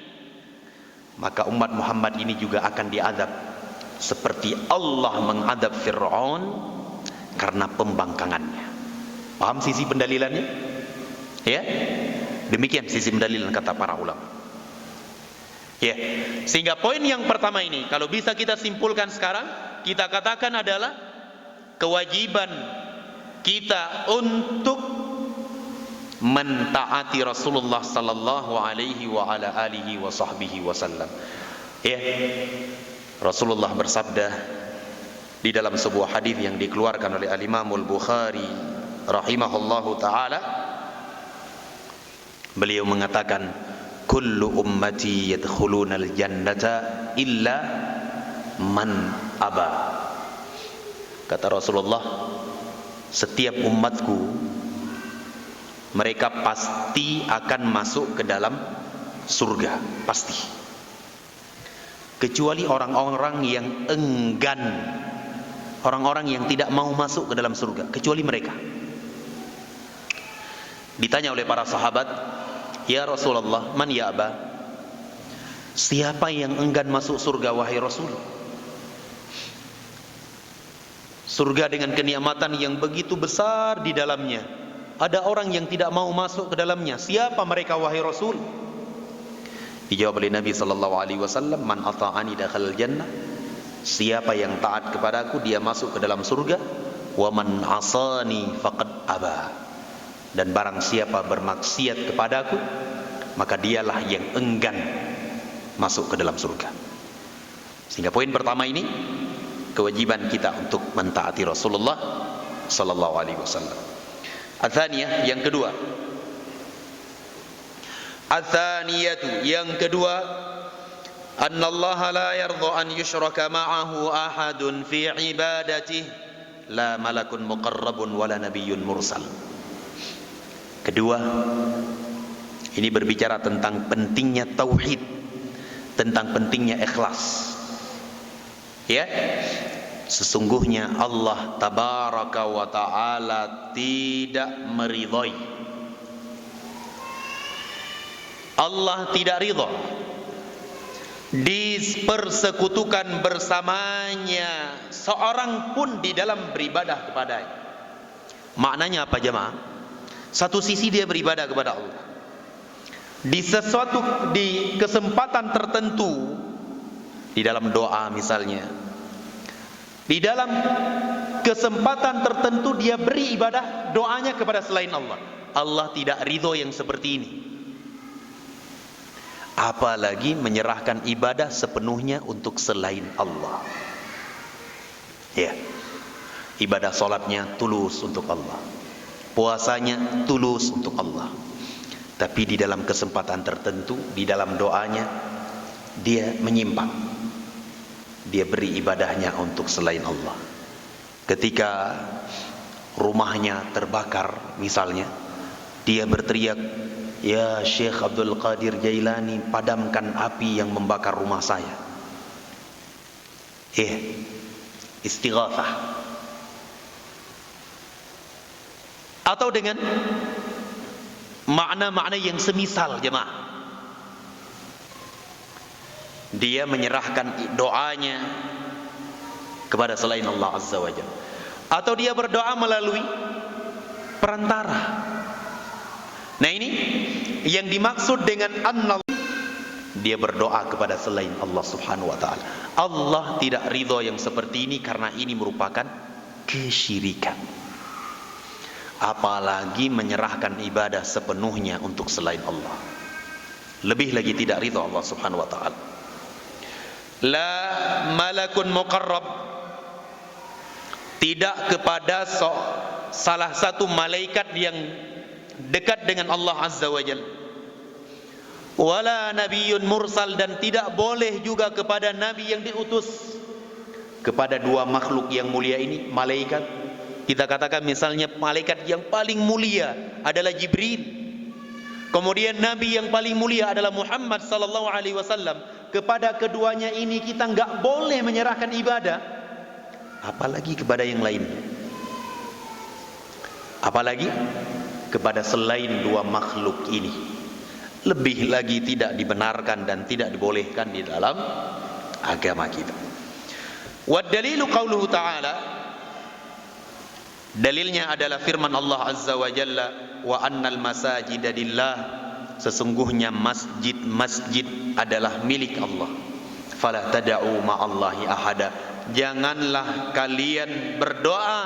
maka umat Muhammad ini juga akan diadab seperti Allah mengadab Fir'aun karena pembangkangannya. Paham sisi pendalilannya? Ya, demikian sisi pendalilan kata para ulama. Ya, sehingga poin yang pertama ini kalau bisa kita simpulkan sekarang, kita katakan adalah kewajiban kita untuk mentaati Rasulullah sallallahu alaihi wa ala alihi wa sahbihi wasallam. Ya, Rasulullah bersabda di dalam sebuah hadis yang dikeluarkan oleh Al-Imam Al-Bukhari rahimahullahu taala, beliau mengatakan, kullu ummati yadkhulunal jannata illa man aba. Kata Rasulullah, setiap umatku mereka pasti akan masuk ke dalam surga, pasti. kecuali orang-orang yang enggan, orang-orang yang tidak mau masuk ke dalam surga, kecuali mereka. Ditanya oleh para sahabat, "Ya Rasulullah, man ya'ba?" Siapa yang enggan masuk surga wahai Rasul? Surga dengan kenikmatan yang begitu besar di dalamnya. Ada orang yang tidak mau masuk ke dalamnya. Siapa mereka wahai Rasul? Dijawab oleh Nabi sallallahu alaihi wasallam, "Man ata'ani dakhalal jannah." Siapa yang taat kepadaku dia masuk ke dalam surga. "Wa man 'asani faqad aba." Dan barang siapa bermaksiat kepadaku, maka dialah yang enggan masuk ke dalam surga. Sehingga poin pertama ini, kewajiban kita untuk mentaati Rasulullah sallallahu alaihi wasallam. Atsaniyah, yang kedua. Atsaniyatu, yang kedua, anna Allah la yardha an yushraka ma'ahu ahadun fi ibadatihi, la malakun muqarrabun wala nabiyyun mursal. Kedua, ini berbicara tentang pentingnya tauhid, tentang pentingnya ikhlas. Ya, sesungguhnya Allah tabaraka wa ta'ala tidak meridhai, Allah tidak ridha dipersekutukan bersamanya seorang pun di dalam beribadah kepadanya. Maknanya apa jemaah? Satu sisi dia beribadah kepada Allah, di kesempatan tertentu, di dalam doa misalnya, di dalam kesempatan tertentu dia beri ibadah doanya kepada selain Allah. Allah tidak ridho yang seperti ini. Apalagi menyerahkan ibadah sepenuhnya untuk selain Allah. Ya, ibadah solatnya tulus untuk Allah, puasanya tulus untuk Allah. Tapi di dalam kesempatan tertentu, di dalam doanya, dia menyimpang. Dia beri ibadahnya untuk selain Allah. Ketika rumahnya terbakar misalnya, dia berteriak, "Ya Syekh Abdul Qadir Jailani, padamkan api yang membakar rumah saya." Istighatsah. Atau dengan makna-makna yang semisal jemaah. Dia menyerahkan doanya kepada selain Allah Azza wa Jalla. Atau dia berdoa melalui perantara. Nah ini yang dimaksud dengan annal, dia berdoa kepada selain Allah Subhanahu wa ta'ala. Allah tidak ridho yang seperti ini karena ini merupakan kesyirikan. Apalagi menyerahkan ibadah sepenuhnya untuk selain Allah. Lebih lagi tidak ridho Allah Subhanahu wa ta'ala. La malakun muqarrab, tidak kepada salah satu malaikat yang dekat dengan Allah Azza wa Jalla. Wala nabiyyun mursal, dan tidak boleh juga kepada nabi yang diutus. Kepada dua makhluk yang mulia ini, malaikat, kita katakan misalnya malaikat yang paling mulia adalah Jibril, kemudian nabi yang paling mulia adalah Muhammad sallallahu alaihi wasallam. Kepada keduanya ini kita enggak boleh menyerahkan ibadah, apalagi kepada yang lain, apalagi kepada selain dua makhluk ini. Lebih lagi tidak dibenarkan dan tidak dibolehkan di dalam agama kita. Wad dalilu qauluhu ta'ala, dalilnya adalah firman Allah Azza wa Jalla, wa annal masajida lillah, sesungguhnya masjid-masjid adalah milik Allah. Fala tad'u ma'allahi ahada, janganlah kalian berdoa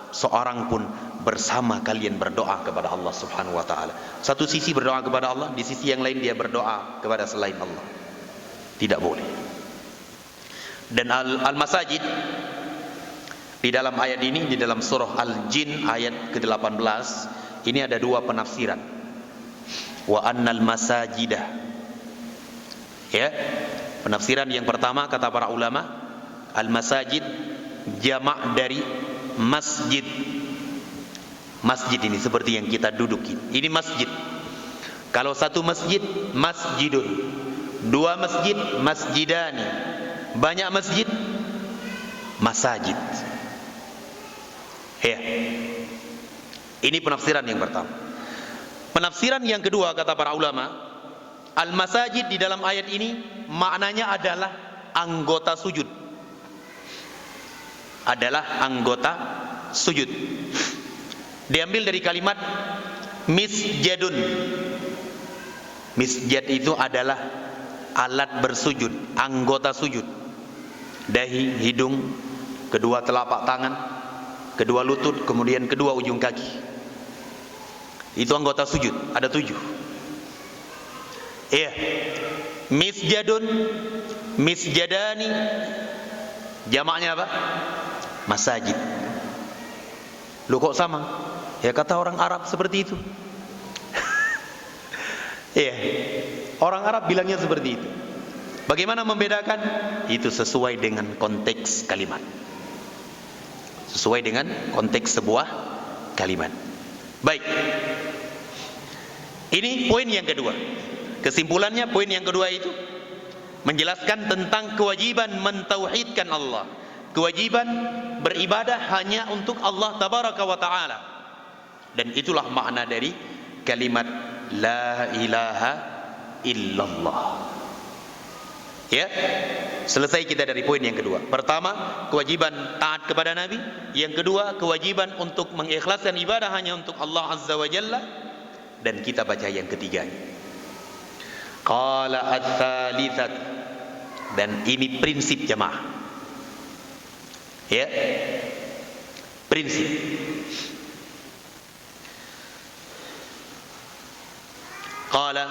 seorang pun bersama kalian berdoa kepada Allah Subhanahu wa ta'ala. Satu sisi berdoa kepada Allah, di sisi yang lain dia berdoa kepada selain Allah. Tidak boleh. Dan al-masajid di dalam ayat ini, di dalam surah Al-Jin ayat ke-18, ini ada dua penafsiran. Wa annal masajidah. Ya. Penafsiran yang pertama kata para ulama, al-masajid jamak dari masjid. Masjid ini seperti yang kita duduki, ini masjid. Kalau satu masjid, masjidun. Dua masjid, masjidani. Banyak masjid, masajid. Ya. Ini penafsiran yang pertama. Penafsiran yang kedua kata para ulama, al-masajid di dalam ayat ini maknanya adalah anggota sujud. Adalah anggota sujud. Diambil dari kalimat misjadun. Misjad itu adalah alat bersujud, anggota sujud. Dahi, hidung, kedua telapak tangan, kedua lutut, kemudian kedua ujung kaki. Itu anggota sujud, ada 7. Iya. Misjadun, misjadani, jamaknya apa? Masajid. Lu kok sama? Ya kata orang Arab seperti itu. Iya. Orang Arab bilangnya seperti itu. Bagaimana membedakan? Itu sesuai dengan konteks kalimat. Sesuai dengan konteks sebuah kalimat. Baik. Ini poin yang kedua. Kesimpulannya poin yang kedua itu menjelaskan tentang kewajiban mentauhidkan Allah. Kewajiban beribadah hanya untuk Allah tabaraka wa taala. Dan itulah makna dari kalimat la ilaha illallah. Ya. Selesai kita dari poin yang kedua. Pertama, kewajiban taat kepada Nabi. Yang kedua, kewajiban untuk mengikhlaskan ibadah hanya untuk Allah Azza wa Jalla. Dan kita baca yang ketiga. Qala ats-tsalitsat. Dan ini prinsip jemaah. Ya. Prinsip. Qala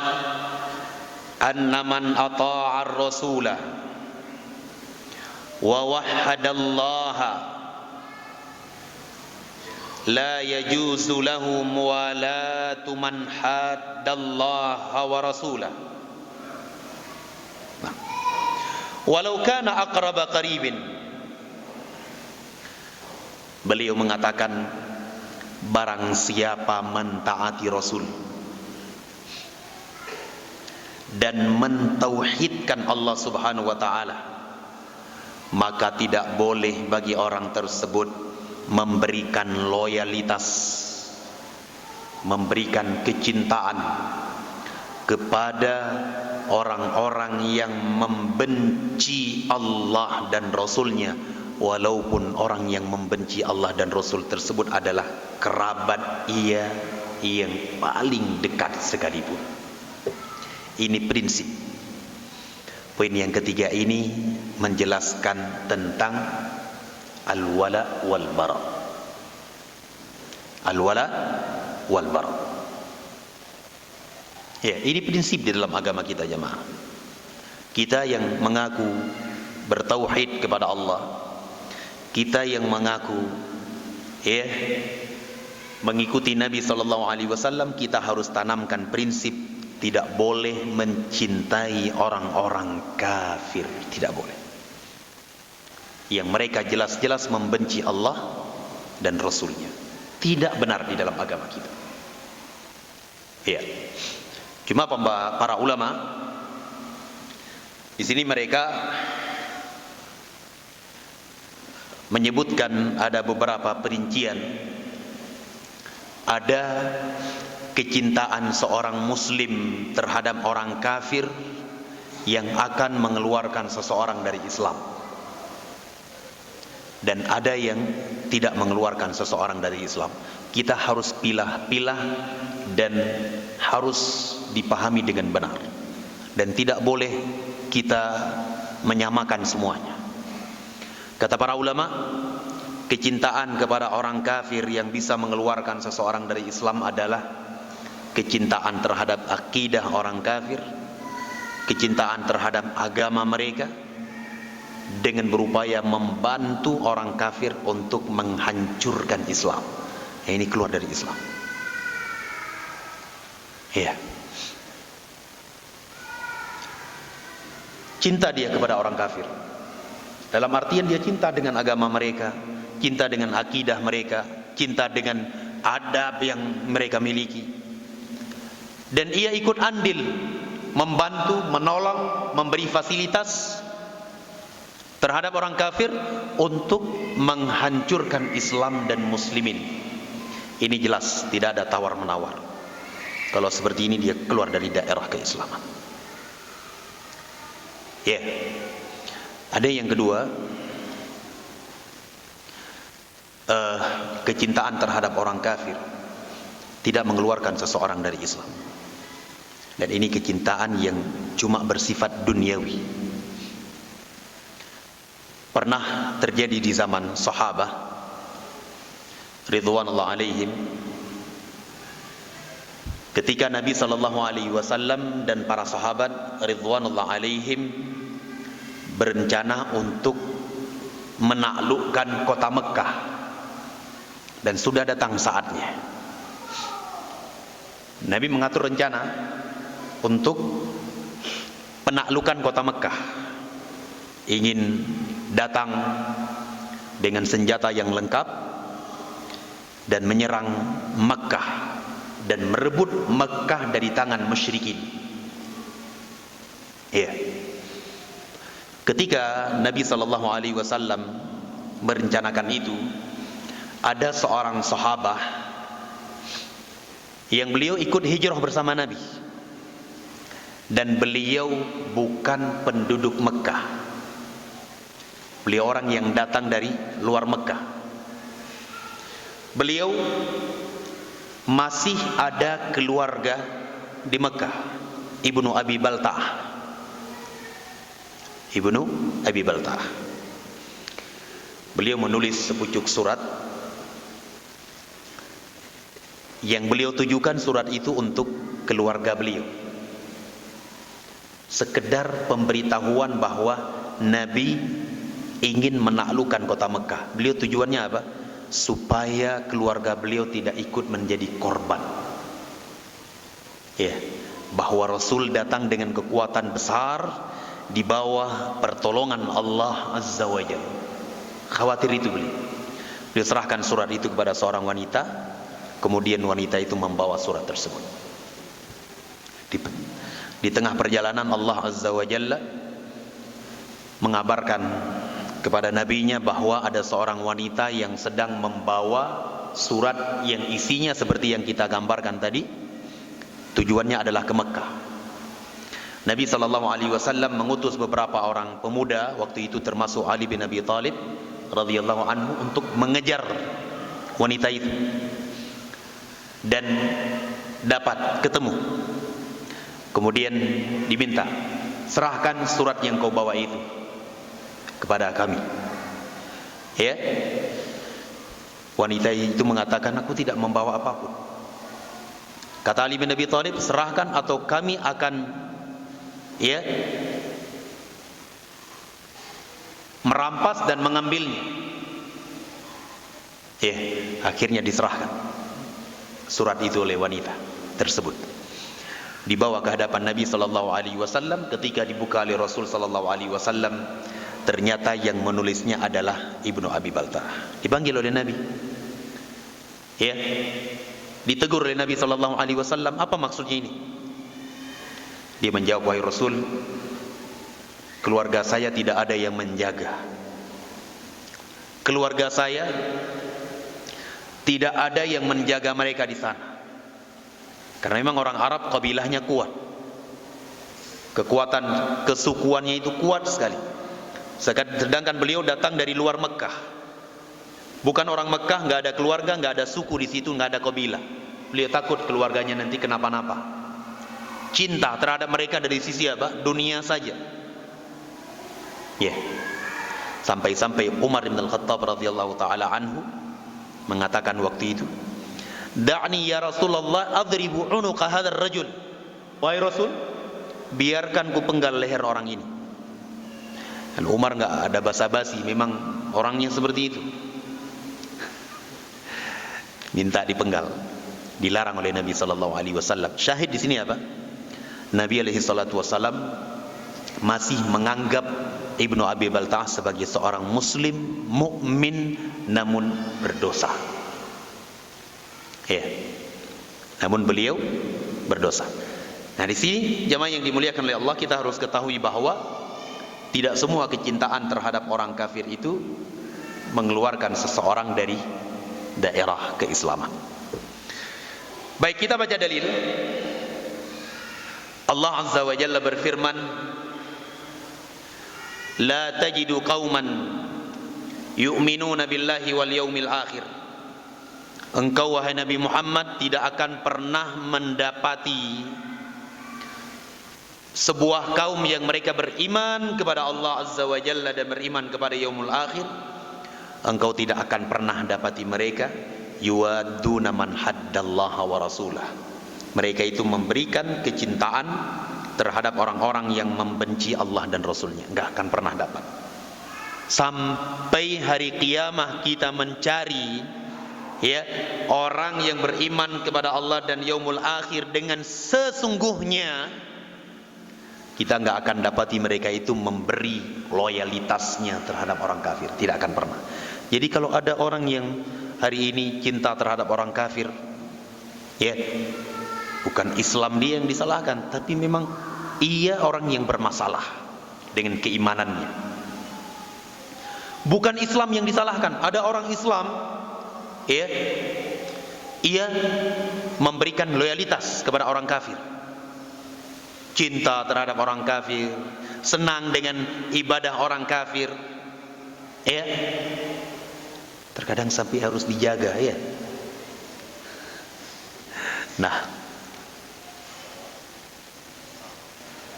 anna man ata'a ar-rasulah wa wahhadallaha la yajuzu lahu muwalatu man haddallaha wa rasulah walau kana aqraba qaribin. Beliau mengatakan barang siapa mentaati Rasul dan mentauhidkan Allah Subhanahu wa taala, maka tidak boleh bagi orang tersebut memberikan loyalitas, memberikan kecintaan kepada orang-orang yang membenci Allah dan Rasulnya, walaupun orang yang membenci Allah dan Rasul tersebut adalah kerabat ia yang paling dekat sekalipun. Ini prinsip. Poin yang ketiga ini menjelaskan tentang al-wala wal bara. Al-wala wal bara. Ya, ini prinsip di dalam agama kita jemaah. Kita yang mengaku bertauhid kepada Allah, kita yang mengaku ya mengikuti Nabi SAW, kita harus tanamkan prinsip tidak boleh mencintai orang-orang kafir, tidak boleh. Yang mereka jelas-jelas membenci Allah dan Rasulnya. Tidak benar di dalam agama kita. Ya. Cuma para ulama di sini mereka menyebutkan ada beberapa perincian. Ada kecintaan seorang muslim terhadap orang kafir yang akan mengeluarkan seseorang dari Islam, dan ada yang tidak mengeluarkan seseorang dari Islam. Kita harus pilah-pilah dan harus dipahami dengan benar, dan tidak boleh kita menyamakan semuanya. Kata para ulama, kecintaan kepada orang kafir yang bisa mengeluarkan seseorang dari Islam adalah kecintaan terhadap akidah orang kafir, kecintaan terhadap agama mereka, dengan berupaya membantu orang kafir untuk menghancurkan Islam. Ini keluar dari Islam. Ya. Cinta dia kepada orang kafir, dalam artian dia cinta dengan agama mereka, cinta dengan akidah mereka, cinta dengan adab yang mereka miliki, dan ia ikut andil membantu, menolong, memberi fasilitas terhadap orang kafir untuk menghancurkan Islam dan muslimin. Ini jelas tidak ada tawar-menawar. Kalau seperti ini dia keluar dari daerah keislaman. Ya. Ada yang kedua, kecintaan terhadap orang kafir tidak mengeluarkan seseorang dari Islam. Dan ini kecintaan yang cuma bersifat duniawi. Pernah terjadi di zaman sahabat ridwanullah alaihim, ketika Nabi SAW dan para sahabat ridwanullah alaihim berencana untuk menaklukkan kota Mekah, dan sudah datang saatnya. Nabi mengatur rencana untuk penaklukan kota Mekah, ingin datang dengan senjata yang lengkap dan menyerang Mekah dan merebut Mekah dari tangan musyrikin. Ya. Ketika Nabi SAW merencanakan itu, ada seorang sahabat yang beliau ikut hijrah bersama Nabi, dan beliau bukan penduduk Mekah. Beliau orang yang datang dari luar Mekah. Beliau masih ada keluarga di Mekah, Ibnu Abi Balta'ah. Ibnu Abi Balta'ah. Beliau menulis sepucuk surat yang beliau tujukan surat itu untuk keluarga beliau, sekedar pemberitahuan bahwa Nabi ingin menaklukkan kota Mekah. Beliau tujuannya apa? Supaya keluarga beliau tidak ikut menjadi korban. Ya, bahwa Rasul datang dengan kekuatan besar di bawah pertolongan Allah Azza wa Jalla. Khawatir itu beliau. Beliau serahkan surat itu kepada seorang wanita, kemudian wanita itu membawa surat tersebut. Di tengah perjalanan Allah Azza wa Jalla mengabarkan kepada nabinya bahwa ada seorang wanita yang sedang membawa surat yang isinya seperti yang kita gambarkan tadi. Tujuannya adalah ke Mekah. Nabi SAW mengutus beberapa orang pemuda waktu itu, termasuk Ali bin Abi Thalib radhiyallahu anhu, untuk mengejar wanita itu dan dapat ketemu. Kemudian diminta, serahkan surat yang kau bawa itu kepada kami. Ya, wanita itu mengatakan, aku tidak membawa apapun. Kata Ali bin Abi Thalib, serahkan atau kami akan merampas dan mengambilnya. Akhirnya diserahkan surat itu oleh wanita tersebut, dibawa ke hadapan Nabi SAW. Ketika dibuka oleh Rasul SAW, ternyata yang menulisnya adalah Ibnu Abi Balta'ah. Dipanggil oleh Nabi, ditegur oleh Nabi SAW, apa maksudnya ini? Dia menjawab, wahai Rasul, keluarga saya tidak ada yang menjaga. Keluarga saya tidak ada yang menjaga mereka di sana. Karena memang orang Arab kabilahnya kuat, kekuatan kesukuannya itu kuat sekali. Sedangkan beliau datang dari luar Mekah, bukan orang Mekah, nggak ada keluarga, nggak ada suku di situ, nggak ada kabilah. Beliau takut keluarganya nanti kenapa-napa. Cinta terhadap mereka dari sisi apa? Dunia saja. Sampai-sampai Umar bin Al-Khattab radhiyallahu taala anhu mengatakan waktu itu, "Da'ni ya Rasulullah adribu unuqa hadzal rajul." Wahai Rasul, biarkan ku penggal leher orang ini. Dan Umar enggak ada basa-basi, memang orangnya seperti itu. Minta dipenggal, dilarang oleh Nabi sallallahu alaihi wasallam. Syahid di sini apa? Nabi alaihi salatu wasallam masih menganggap Ibnu Abi Balta'ah sebagai seorang muslim mukmin namun berdosa. Namun beliau berdosa. Nah, di sini jemaah yang dimuliakan oleh Allah, kita harus ketahui bahwa tidak semua kecintaan terhadap orang kafir itu mengeluarkan seseorang dari daerah keislaman. Baik, kita baca dalil. Allah Azza wa Jalla berfirman, la tajidu qauman yu'minuna billahi wal yaumil akhir. Engkau wahai Nabi Muhammad tidak akan pernah mendapati sebuah kaum yang mereka beriman kepada Allah Azza wa Jalla dan beriman kepada yaumul akhir. Engkau tidak akan pernah dapati mereka yuwadduna man haddallaha wa rasulah. Mereka itu memberikan kecintaan terhadap orang-orang yang membenci Allah dan Rasulnya. Enggak akan pernah dapat. Sampai hari kiamah kita mencari orang yang beriman kepada Allah dan yaumul akhir dengan sesungguhnya, kita enggak akan dapati mereka itu memberi loyalitasnya terhadap orang kafir. Tidak akan pernah. Jadi kalau ada orang yang hari ini cinta terhadap orang kafir, bukan Islam dia yang disalahkan, tapi memang ia orang yang bermasalah dengan keimanannya. Bukan Islam yang disalahkan. Ada orang Islam, ia memberikan loyalitas kepada orang kafir, cinta terhadap orang kafir, senang dengan ibadah orang kafir, terkadang sampai harus dijaga,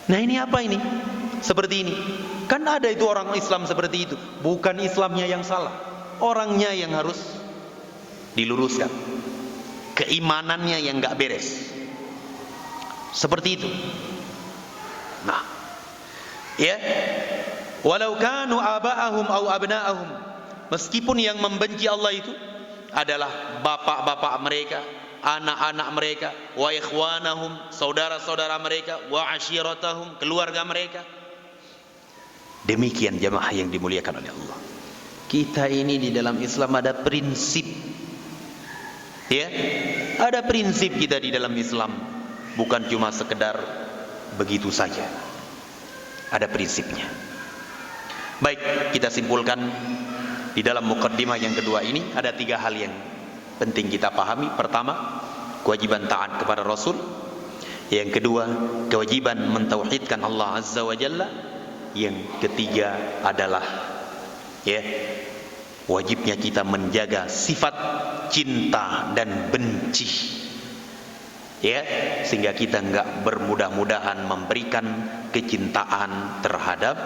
Nah ini apa ini? Seperti ini. Kan ada itu orang Islam seperti itu. Bukan Islamnya yang salah, orangnya yang harus diluruskan. Keimanannya yang gak beres. Seperti itu. Nah, walau kanu aba'ahum au abna'ahum, meskipun yang membenci Allah itu adalah bapak-bapak mereka, anak-anak mereka, wa ikhwanahum, saudara-saudara mereka, wa ashiratahum, keluarga mereka. Demikian jemaah yang dimuliakan oleh Allah. Kita ini di dalam Islam ada prinsip. Ada prinsip kita di dalam Islam. Bukan cuma sekedar begitu saja. Ada prinsipnya. Baik, kita simpulkan di dalam mukaddimah yang kedua ini ada 3 hal yang penting kita pahami. Pertama, kewajiban taat kepada Rasul. Yang kedua, kewajiban mentauhidkan Allah Azza wa Jalla. Yang ketiga adalah wajibnya kita menjaga sifat cinta dan benci, sehingga kita enggak bermudah-mudahan memberikan kecintaan terhadap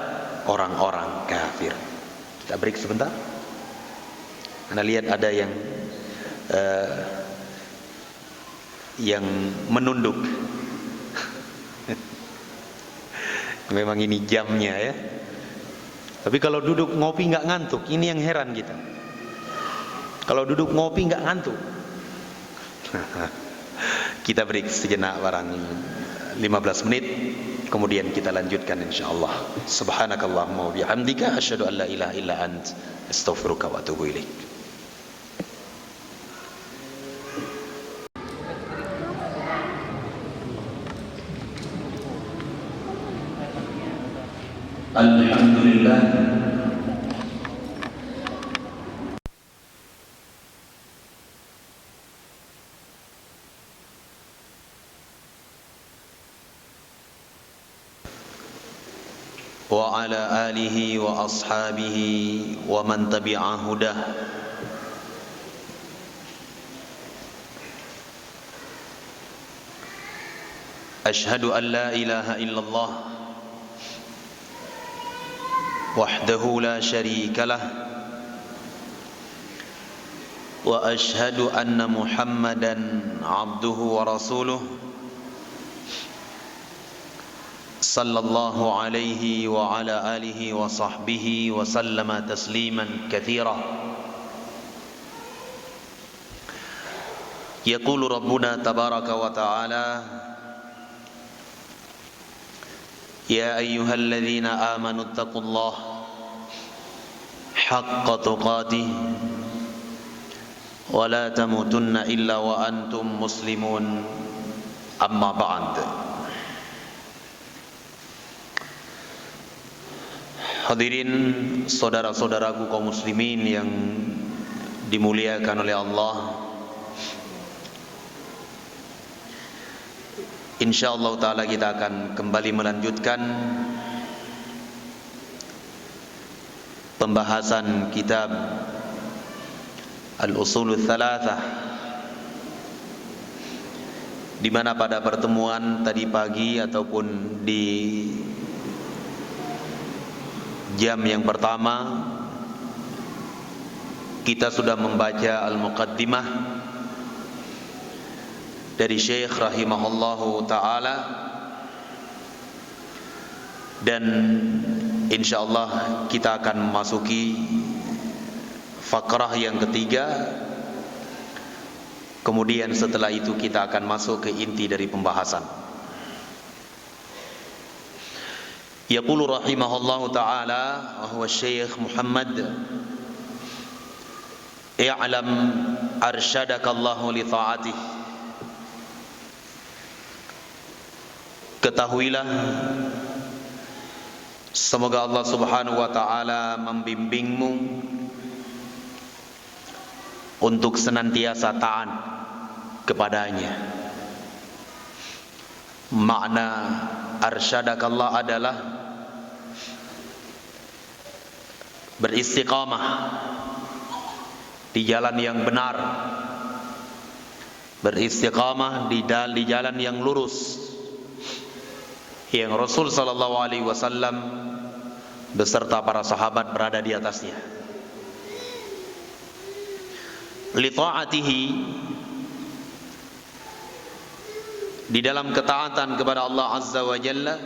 orang-orang kafir. Kita break sebentar. Anda lihat ada yang menunduk. Memang ini jamnya Tapi kalau duduk ngopi nggak ngantuk, ini yang heran kita. Kalau duduk ngopi nggak ngantuk. Kita break sejenak, barang 15 menit, kemudian kita lanjutkan insyaallah. Subhanakallahumma wa bihamdika asyhadu an la ilaha illa ant astaghfiruka wa atubu ilaik. Alhamdulillah, wa ala alihi wa ashabihi wa man tabi'a hudah. Ashhadu an la ilaha illallah wahdahu la syarika lah, wa ashhadu anna Muhammadan abduhu wa rasuluh, sallallahu alaihi wa ala alihi wa sahbihi wa sallama tasliman katsira. Yaqulu rabbuna tabaraka wa ta'ala, ya ayyuhalladzina amanu taqullaha haqqa tuqatih wa la tamutunna illa wa antum muslimun, amma ba'd. Hadirin saudara-saudaraku kaum muslimin yang dimuliakan oleh Allah, insyaallah taala kita akan kembali melanjutkan pembahasan kitab Al-Usulul Thalathah, di mana pada pertemuan tadi pagi ataupun di jam yang pertama kita sudah membaca Al-Muqaddimah dari Syekh rahimahullahu ta'ala, dan insyaallah kita akan memasuki fakrah yang ketiga. Kemudian setelah itu kita akan masuk ke inti dari pembahasan. Yaqulu rahimahullahu ta'ala wa huwa Syekh Muhammad, i'lam arsyadakallahu li ta'atih. Ketahuilah, semoga Allah subhanahu wa ta'ala membimbingmu untuk senantiasa taat kepadanya. Makna arsyadakallah adalah beristiqamah di jalan yang benar, beristiqamah di jalan yang lurus yang Rasul sallallahu alaihi wasallam beserta para sahabat berada di atasnya. Li ta'atihi, di dalam ketaatan kepada Allah azza wa jalla,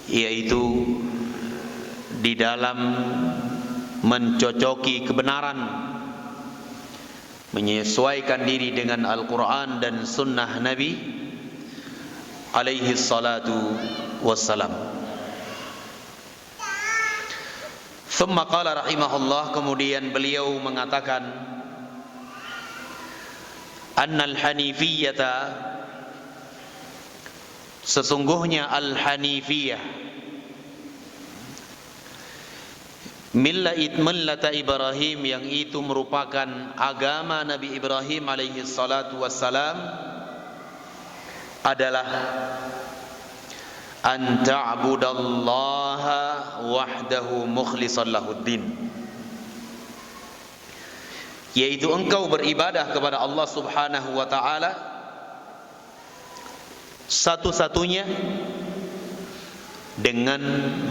yaitu di dalam mencocoki kebenaran, menyesuaikan diri dengan Al-Quran dan Sunnah Nabi alaihi salatu wassalam. Thumma qala rahimahullah, kemudian beliau mengatakan, annal hanifiyata, sesungguhnya al-hanifiyah, millata Ibrahim, yang itu merupakan agama Nabi Ibrahim alaihi salatu wassalam, adalah an ta'budallaha wahdahu mukhlishan lahuddin, yaitu engkau beribadah kepada Allah subhanahu wa ta'ala satu-satunya dengan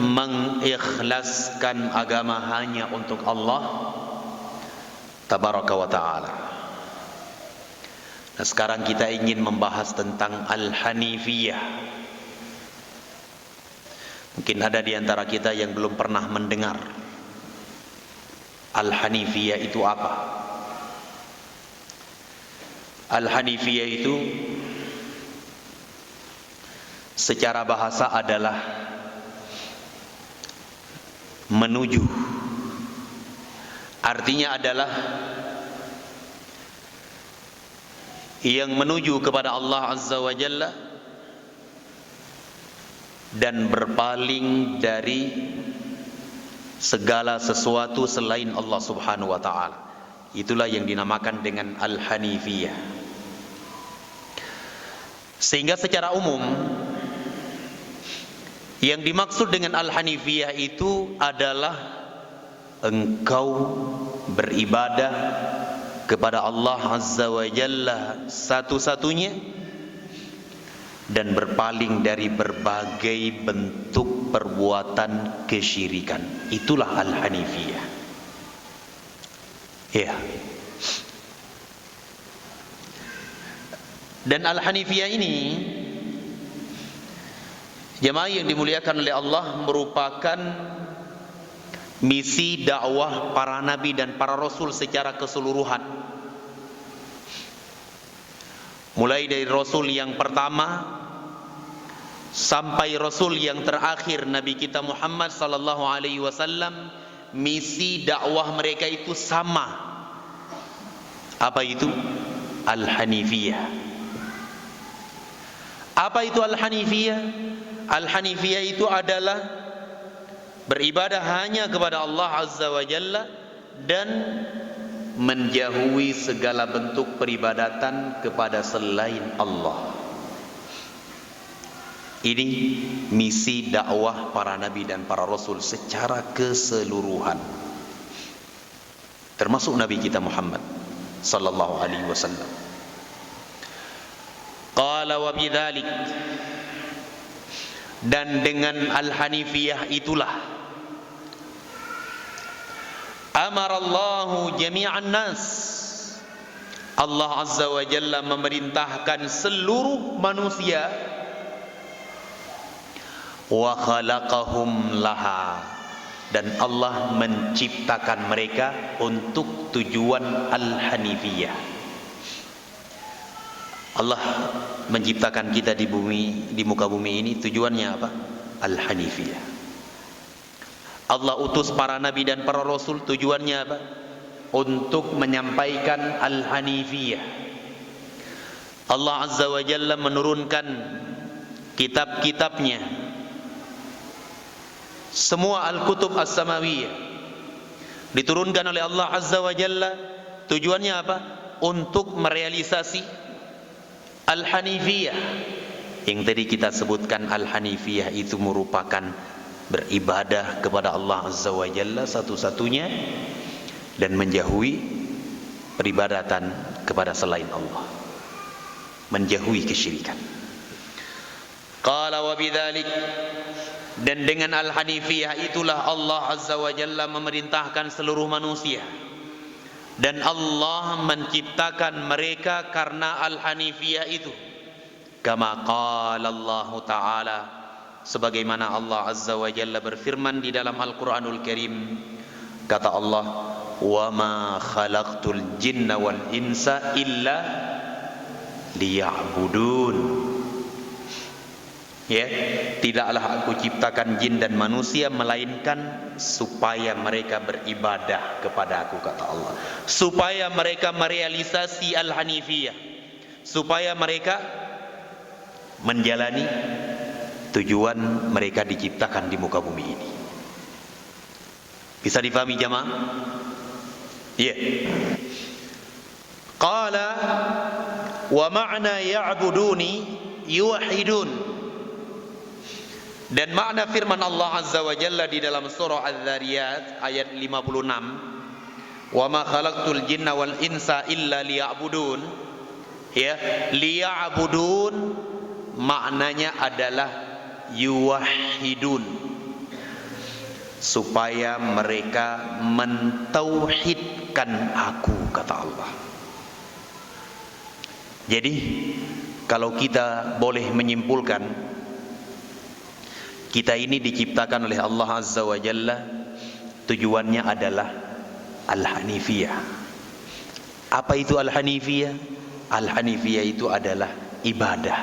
mengikhlaskan agama hanya untuk Allah tabaraka wa ta'ala. Nah, sekarang kita ingin membahas tentang Al-Hanifiyah. Mungkin ada di antara kita yang belum pernah mendengar Al-Hanifiyah itu apa. Al-Hanifiyah itu secara bahasa adalah menuju. Artinya adalah yang menuju kepada Allah azza wa jalla dan berpaling dari segala sesuatu selain Allah subhanahu wa ta'ala. Itulah yang dinamakan dengan Al-Hanifiyah. Sehingga secara umum yang dimaksud dengan Al-Hanifiyah itu adalah engkau beribadah kepada Allah azza wa jalla satu-satunya dan berpaling dari berbagai bentuk perbuatan kesyirikan. Itulah Al-Hanifiyah. Ya. Dan Al-Hanifiyah ini, jemaah yang dimuliakan oleh Allah, merupakan misi dakwah para nabi dan para rasul secara keseluruhan. Mulai dari rasul yang pertama sampai rasul yang terakhir, Nabi kita Muhammad sallallahu alaihi wasallam, misi dakwah mereka itu sama. Apa itu? Al-Hanifiyah. Apa itu Al-Hanifiyah? Al-Hanifiyah itu adalah beribadah hanya kepada Allah Azza wa Jalla, dan menjauhi segala bentuk peribadatan kepada selain Allah. Ini misi dakwah para nabi dan para rasul secara keseluruhan, termasuk Nabi kita Muhammad sallallahu alaihi wasallam. Qala wa bidzalik, dan dengan al-hanifiyah itulah amarallahu jami'an nas, Allah Azza wa Jalla memerintahkan seluruh manusia, wa khalaqahum laha, dan Allah menciptakan mereka untuk tujuan al-hanifiyah. Allah menciptakan kita di bumi, di muka bumi ini tujuannya apa? Al-hanifiyah. Allah utus para nabi dan para rasul tujuannya apa? Untuk menyampaikan al-hanifiyah. Allah Azza wa Jalla menurunkan kitab-kitabnya, semua al-kutub as-samawiyah diturunkan oleh Allah Azza wa Jalla. Tujuannya apa? Untuk merealisasi al-hanifiyah. Yang tadi kita sebutkan, al-hanifiyah itu merupakan beribadah kepada Allah Azza wa Jalla satu-satunya dan menjauhi peribadatan kepada selain Allah, menjauhi kesyirikan. Qala wa bidzalik, dan dengan al-hanifiyah itulah Allah Azza wa Jalla memerintahkan seluruh manusia, dan Allah menciptakan mereka karena al-hanifiyah itu. Kama qala Allah Ta'ala, sebagaimana Allah Azza wa Jalla berfirman di dalam Al-Quranul Karim, kata Allah, wa ma khalaqtul jinna wal insa illa liya'budun. Ya, tidaklah aku ciptakan jin dan manusia melainkan supaya mereka beribadah kepada aku, kata Allah. Supaya mereka merealisasi al-hanifiyah, supaya mereka menjalani tujuan mereka diciptakan di muka bumi ini. Bisa difahami jamaah? Iya. Qala wa ma'na ya'buduni yuwahhidun. Dan makna firman Allah Azza wa Jalla di dalam surah Adz-Dzariyat ayat 56, wa ma khalaqtul jinna wal insa illa liya'budun. Ya, liya'budun maknanya adalah yuwahhidun, supaya mereka mentauhidkan aku, kata Allah. Jadi kalau kita boleh menyimpulkan, kita ini diciptakan oleh Allah Azza wa Jalla, tujuannya adalah al-hanifiyah. Apa itu al-hanifiyah? Al-hanifiyah itu adalah ibadah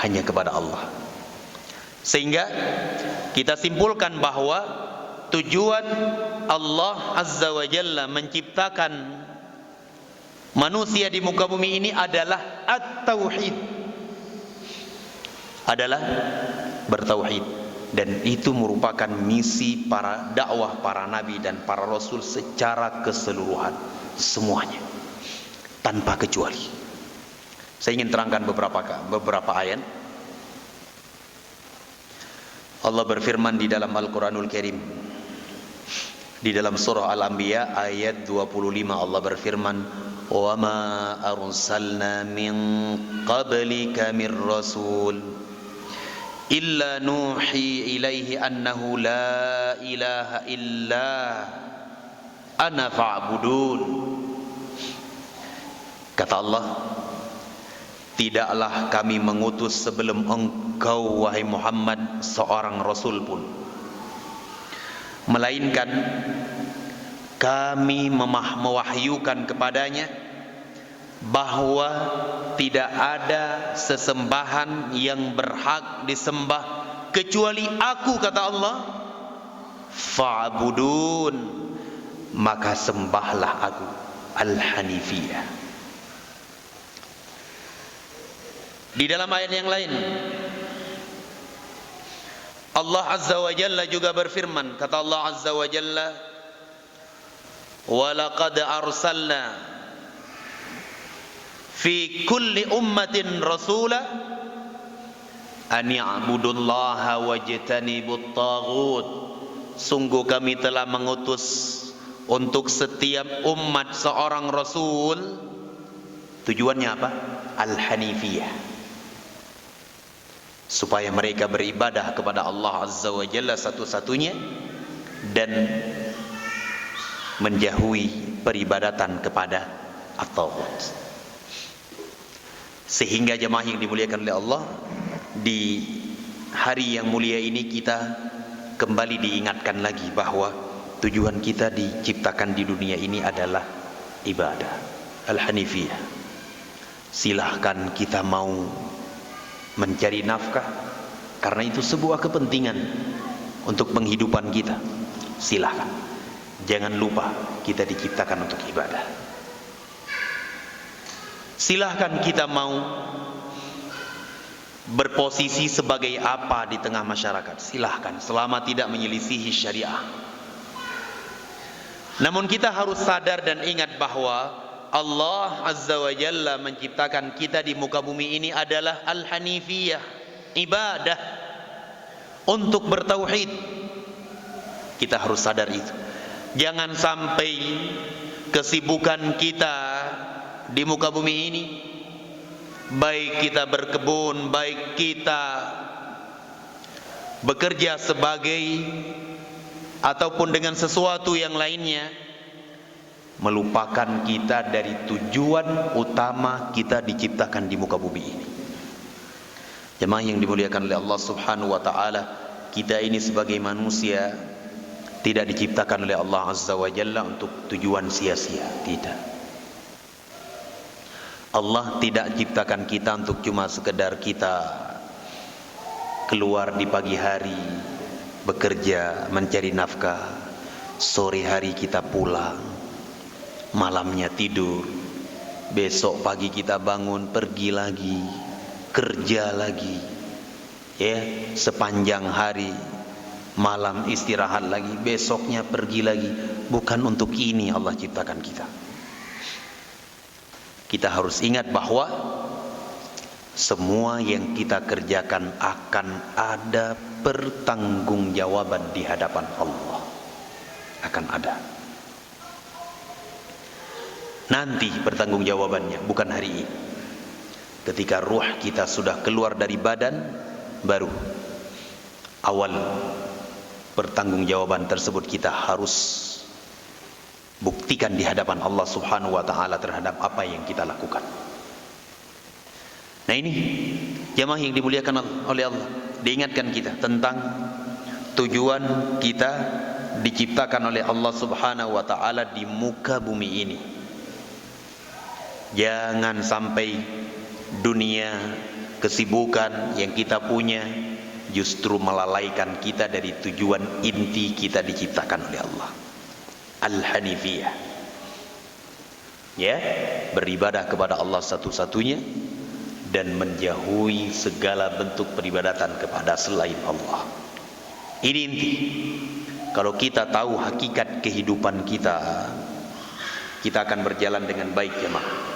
hanya kepada Allah. Sehingga kita simpulkan bahwa tujuan Allah Azza wa Jalla menciptakan manusia di muka bumi ini adalah at-tauhid, adalah bertauhid, dan itu merupakan misi para dakwah para nabi dan para rasul secara keseluruhan, semuanya tanpa kecuali. Saya ingin terangkan beberapa ayat. Allah berfirman di dalam Al-Quranul Karim, di dalam surah Al-Anbiya ayat 25, Allah berfirman, wa ma arsalna min qablika min rasul illa nuhi ilaihi annahu la ilaha illa ana fa'budun. Kata Allah, tidaklah kami mengutus sebelum engkau wahai Muhammad seorang rasul pun, melainkan kami mewahyukan kepadanya bahwa tidak ada sesembahan yang berhak disembah kecuali aku, kata Allah, fa'budun, maka sembahlah aku, al-hanifiyah. Di dalam ayat yang lain, Allah Azza wa Jalla juga berfirman, kata Allah Azza wa Jalla, "Wa laqad arsalna fi kulli ummatin rasula an ya'budullaha wajtanibut taghut." Sungguh kami telah mengutus untuk setiap umat seorang rasul. Tujuannya apa? Al-Hanifiyah, supaya mereka beribadah kepada Allah Azza wa Jalla satu-satunya dan menjauhi peribadatan kepada at-taghut. Sehingga jemaah yang dimuliakan oleh Allah, di hari yang mulia ini kita kembali diingatkan lagi bahwa tujuan kita diciptakan di dunia ini adalah ibadah, al-hanifiyah. Silahkan kita mau mencari nafkah karena itu sebuah kepentingan untuk penghidupan kita, silahkan. Jangan lupa kita diciptakan untuk ibadah. Silahkan kita mau berposisi sebagai apa di tengah masyarakat, silahkan, selama tidak menyelisihi syariah. Namun kita harus sadar dan ingat bahwa Allah Azza wa Jalla menciptakan kita di muka bumi ini adalah Al-Hanifiyah, ibadah untuk bertauhid. Kita harus sadar itu. Jangan sampai kesibukan kita di muka bumi ini, baik kita berkebun, baik kita bekerja sebagai ataupun dengan sesuatu yang lainnya, melupakan kita dari tujuan utama kita diciptakan di muka bumi ini. Jemaah yang dimuliakan oleh Allah Subhanahu wa taala, kita ini sebagai manusia tidak diciptakan oleh Allah Azza wa Jalla untuk tujuan sia-sia, tidak. Allah tidak ciptakan kita untuk cuma sekedar kita keluar di pagi hari bekerja mencari nafkah, sore hari kita pulang, malamnya tidur, besok pagi kita bangun pergi lagi, kerja lagi, ya, sepanjang hari, malam istirahat lagi, besoknya pergi lagi. Bukan untuk ini Allah ciptakan kita. Kita harus ingat bahwa semua yang kita kerjakan akan ada pertanggungjawaban di hadapan Allah, akan ada. Nanti pertanggungjawabannya, bukan hari ini. Ketika ruh kita sudah keluar dari badan, baru awal pertanggungjawaban tersebut kita harus buktikan di hadapan Allah Subhanahu wa taala terhadap apa yang kita lakukan. Nah ini jemaah yang dimuliakan oleh Allah, diingatkan kita tentang tujuan kita diciptakan oleh Allah Subhanahu wa taala di muka bumi ini. Jangan sampai dunia, kesibukan yang kita punya justru melalaikan kita dari tujuan inti kita diciptakan oleh Allah, Al-Hanifiyah, ya, beribadah kepada Allah satu-satunya dan menjauhi segala bentuk peribadatan kepada selain Allah. Ini inti. Kalau kita tahu hakikat kehidupan kita, kita akan berjalan dengan baik, jemaah.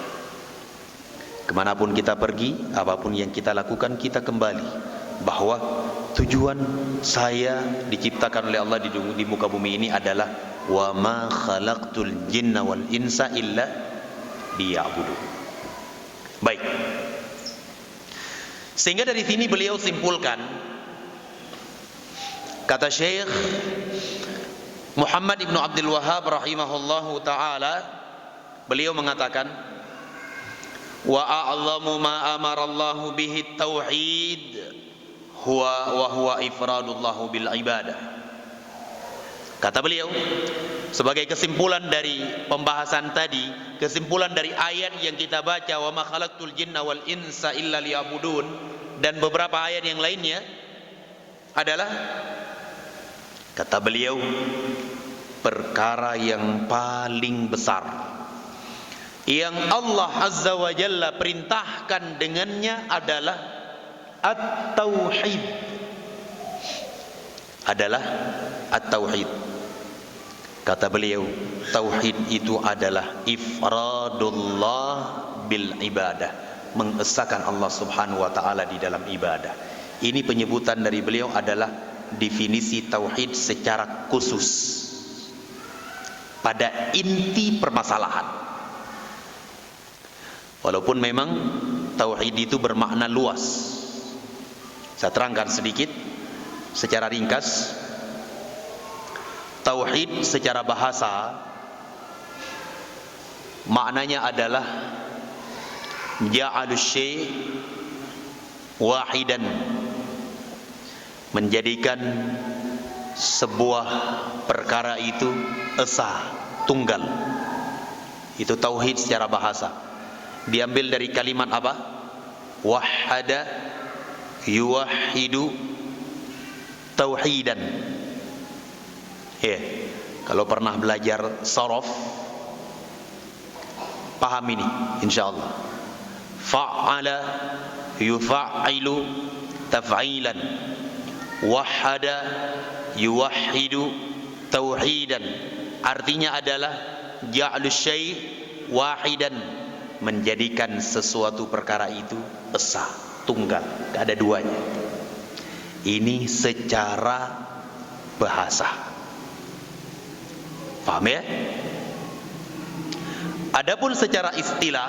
Kemanapun kita pergi, apapun yang kita lakukan, kita kembali bahwa tujuan saya diciptakan oleh Allah di muka bumi ini adalah wa ma khalaqtul jinna wal insa illa liya'budun. Baik. Sehingga dari sini beliau simpulkan, kata Syekh Muhammad Ibn Abdul Wahhab rahimahullahu ta'ala, beliau mengatakan, wa a'lamu ma amarallahu bihi tauhid huwa ifradullahu bil ibadah. Kata beliau, sebagai kesimpulan dari pembahasan tadi, kesimpulan dari ayat yang kita baca, wa ma khalaqtul jinna wal insa illa liya'budun, dan beberapa ayat yang lainnya adalah, kata beliau, perkara yang paling besar yang Allah Azza wa Jalla perintahkan dengannya adalah at-tauhid, adalah at-tauhid. Kata beliau, tauhid itu adalah ifradullah bil ibadah, mengesahkan Allah Subhanahu wa taala di dalam ibadah. Ini penyebutan dari beliau adalah definisi tauhid secara khusus pada inti permasalahan. Walaupun memang tauhid itu bermakna luas. Saya terangkan sedikit secara ringkas. Tauhid secara bahasa maknanya adalah ja'alus syai' wahidan, menjadikan sebuah perkara itu esa, tunggal. Itu tauhid secara bahasa. Diambil dari kalimat apa? Wahada yuwahidu tauhidan. Ya, kalau pernah belajar sorof, paham ini insyaallah. Fa'ala yufa'ailu taf'ilan, wahada yuwahidu tauhidan. Artinya adalah ja'alus syai' wahidan, menjadikan sesuatu perkara itu esa, tunggal, tidak ada duanya. Ini secara bahasa. Paham ya? Adapun secara istilah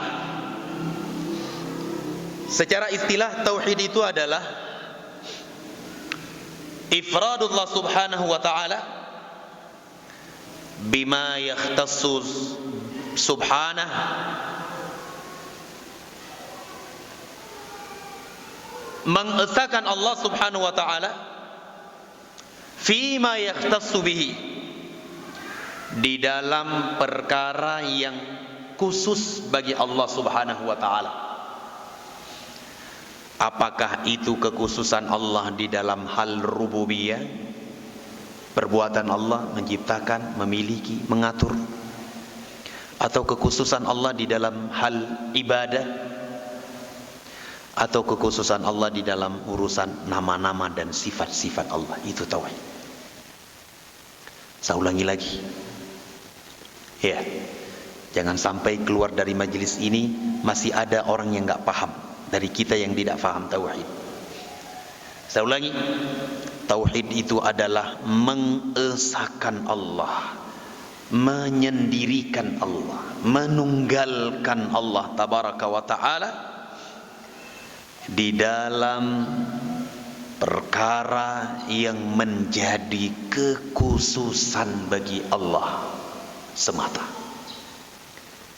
tauhid itu adalah ifradullah subhanahu wa ta'ala bima yakhtassu subhanah mengesahkan Allah Subhanahu wa taala fima yakhtassu bihi, di dalam perkara yang khusus bagi Allah Subhanahu wa taala. Apakah itu kekhususan Allah di dalam hal rububiyah, perbuatan Allah menciptakan, memiliki, mengatur, atau kekhususan Allah di dalam hal ibadah, atau kekhususan Allah di dalam urusan nama-nama dan sifat-sifat Allah. Itu tauhid. Saya ulangi lagi ya, jangan sampai keluar dari majelis ini masih ada orang yang nggak paham dari kita yang tidak paham tauhid. Saya ulangi, tauhid itu adalah mengesahkan Allah, menyendirikan Allah, menunggalkan Allah tabaraka wa ta'ala di dalam perkara yang menjadi kekhususan bagi Allah semata.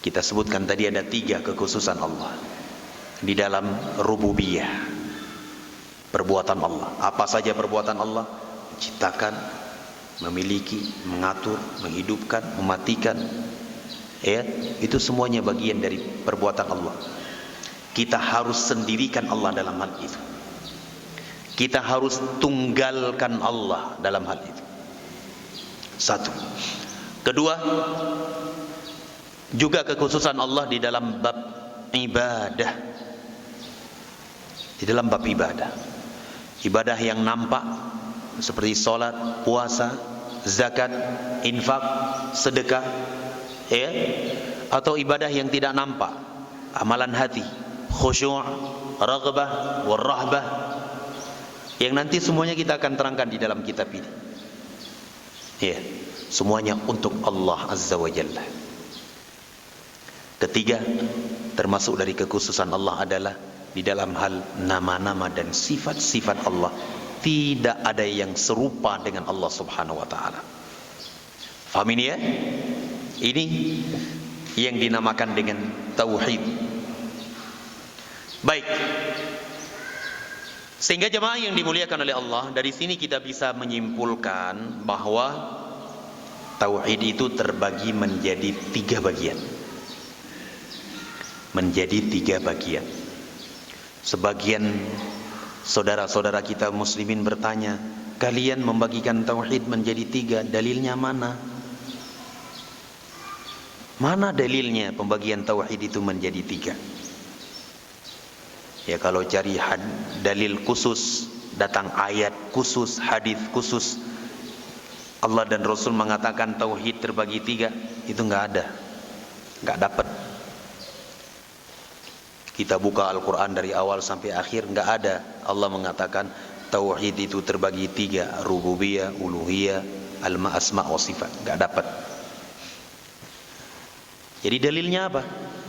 Kita sebutkan tadi ada 3 kekhususan Allah di dalam rububiyah, perbuatan Allah. Apa saja perbuatan Allah? Menciptakan, memiliki, mengatur, menghidupkan, mematikan. Ya, itu semuanya bagian dari perbuatan Allah. Kita harus sendirikan Allah dalam hal itu. Kita harus tunggalkan Allah dalam hal itu. Satu. Kedua, juga kekhususan Allah di dalam bab ibadah. Di dalam bab ibadah. Ibadah yang nampak seperti salat, puasa, zakat, infak, sedekah, ya, atau ibadah yang tidak nampak, amalan hati, khusyuk, raghbah, warahbah, yang nanti semuanya kita akan terangkan di dalam kitab ini. Ya, semuanya untuk Allah Azza wa Jalla. Ketiga, termasuk dari kekhususan Allah adalah di dalam hal nama-nama dan sifat-sifat Allah, tidak ada yang serupa dengan Allah Subhanahu wa taala. Faham ini ya? Ini yang dinamakan dengan tauhid. Baik. Sehingga jemaah yang dimuliakan oleh Allah, dari sini kita bisa menyimpulkan bahwa tauhid itu terbagi menjadi 3 bagian. Menjadi 3 bagian. Sebagian saudara-saudara kita muslimin bertanya, kalian membagikan tauhid menjadi 3, dalilnya mana? Mana dalilnya pembagian tauhid itu menjadi 3? Ya, kalau cari dalil khusus, datang ayat khusus, hadis khusus, Allah dan Rasul mengatakan tauhid terbagi tiga, itu nggak ada, nggak dapat. Kita buka Al-Quran dari awal sampai akhir, nggak ada Allah mengatakan tauhid itu terbagi tiga, rububiyah, uluhiyah, asma wa sifat, nggak dapat. Jadi dalilnya apa?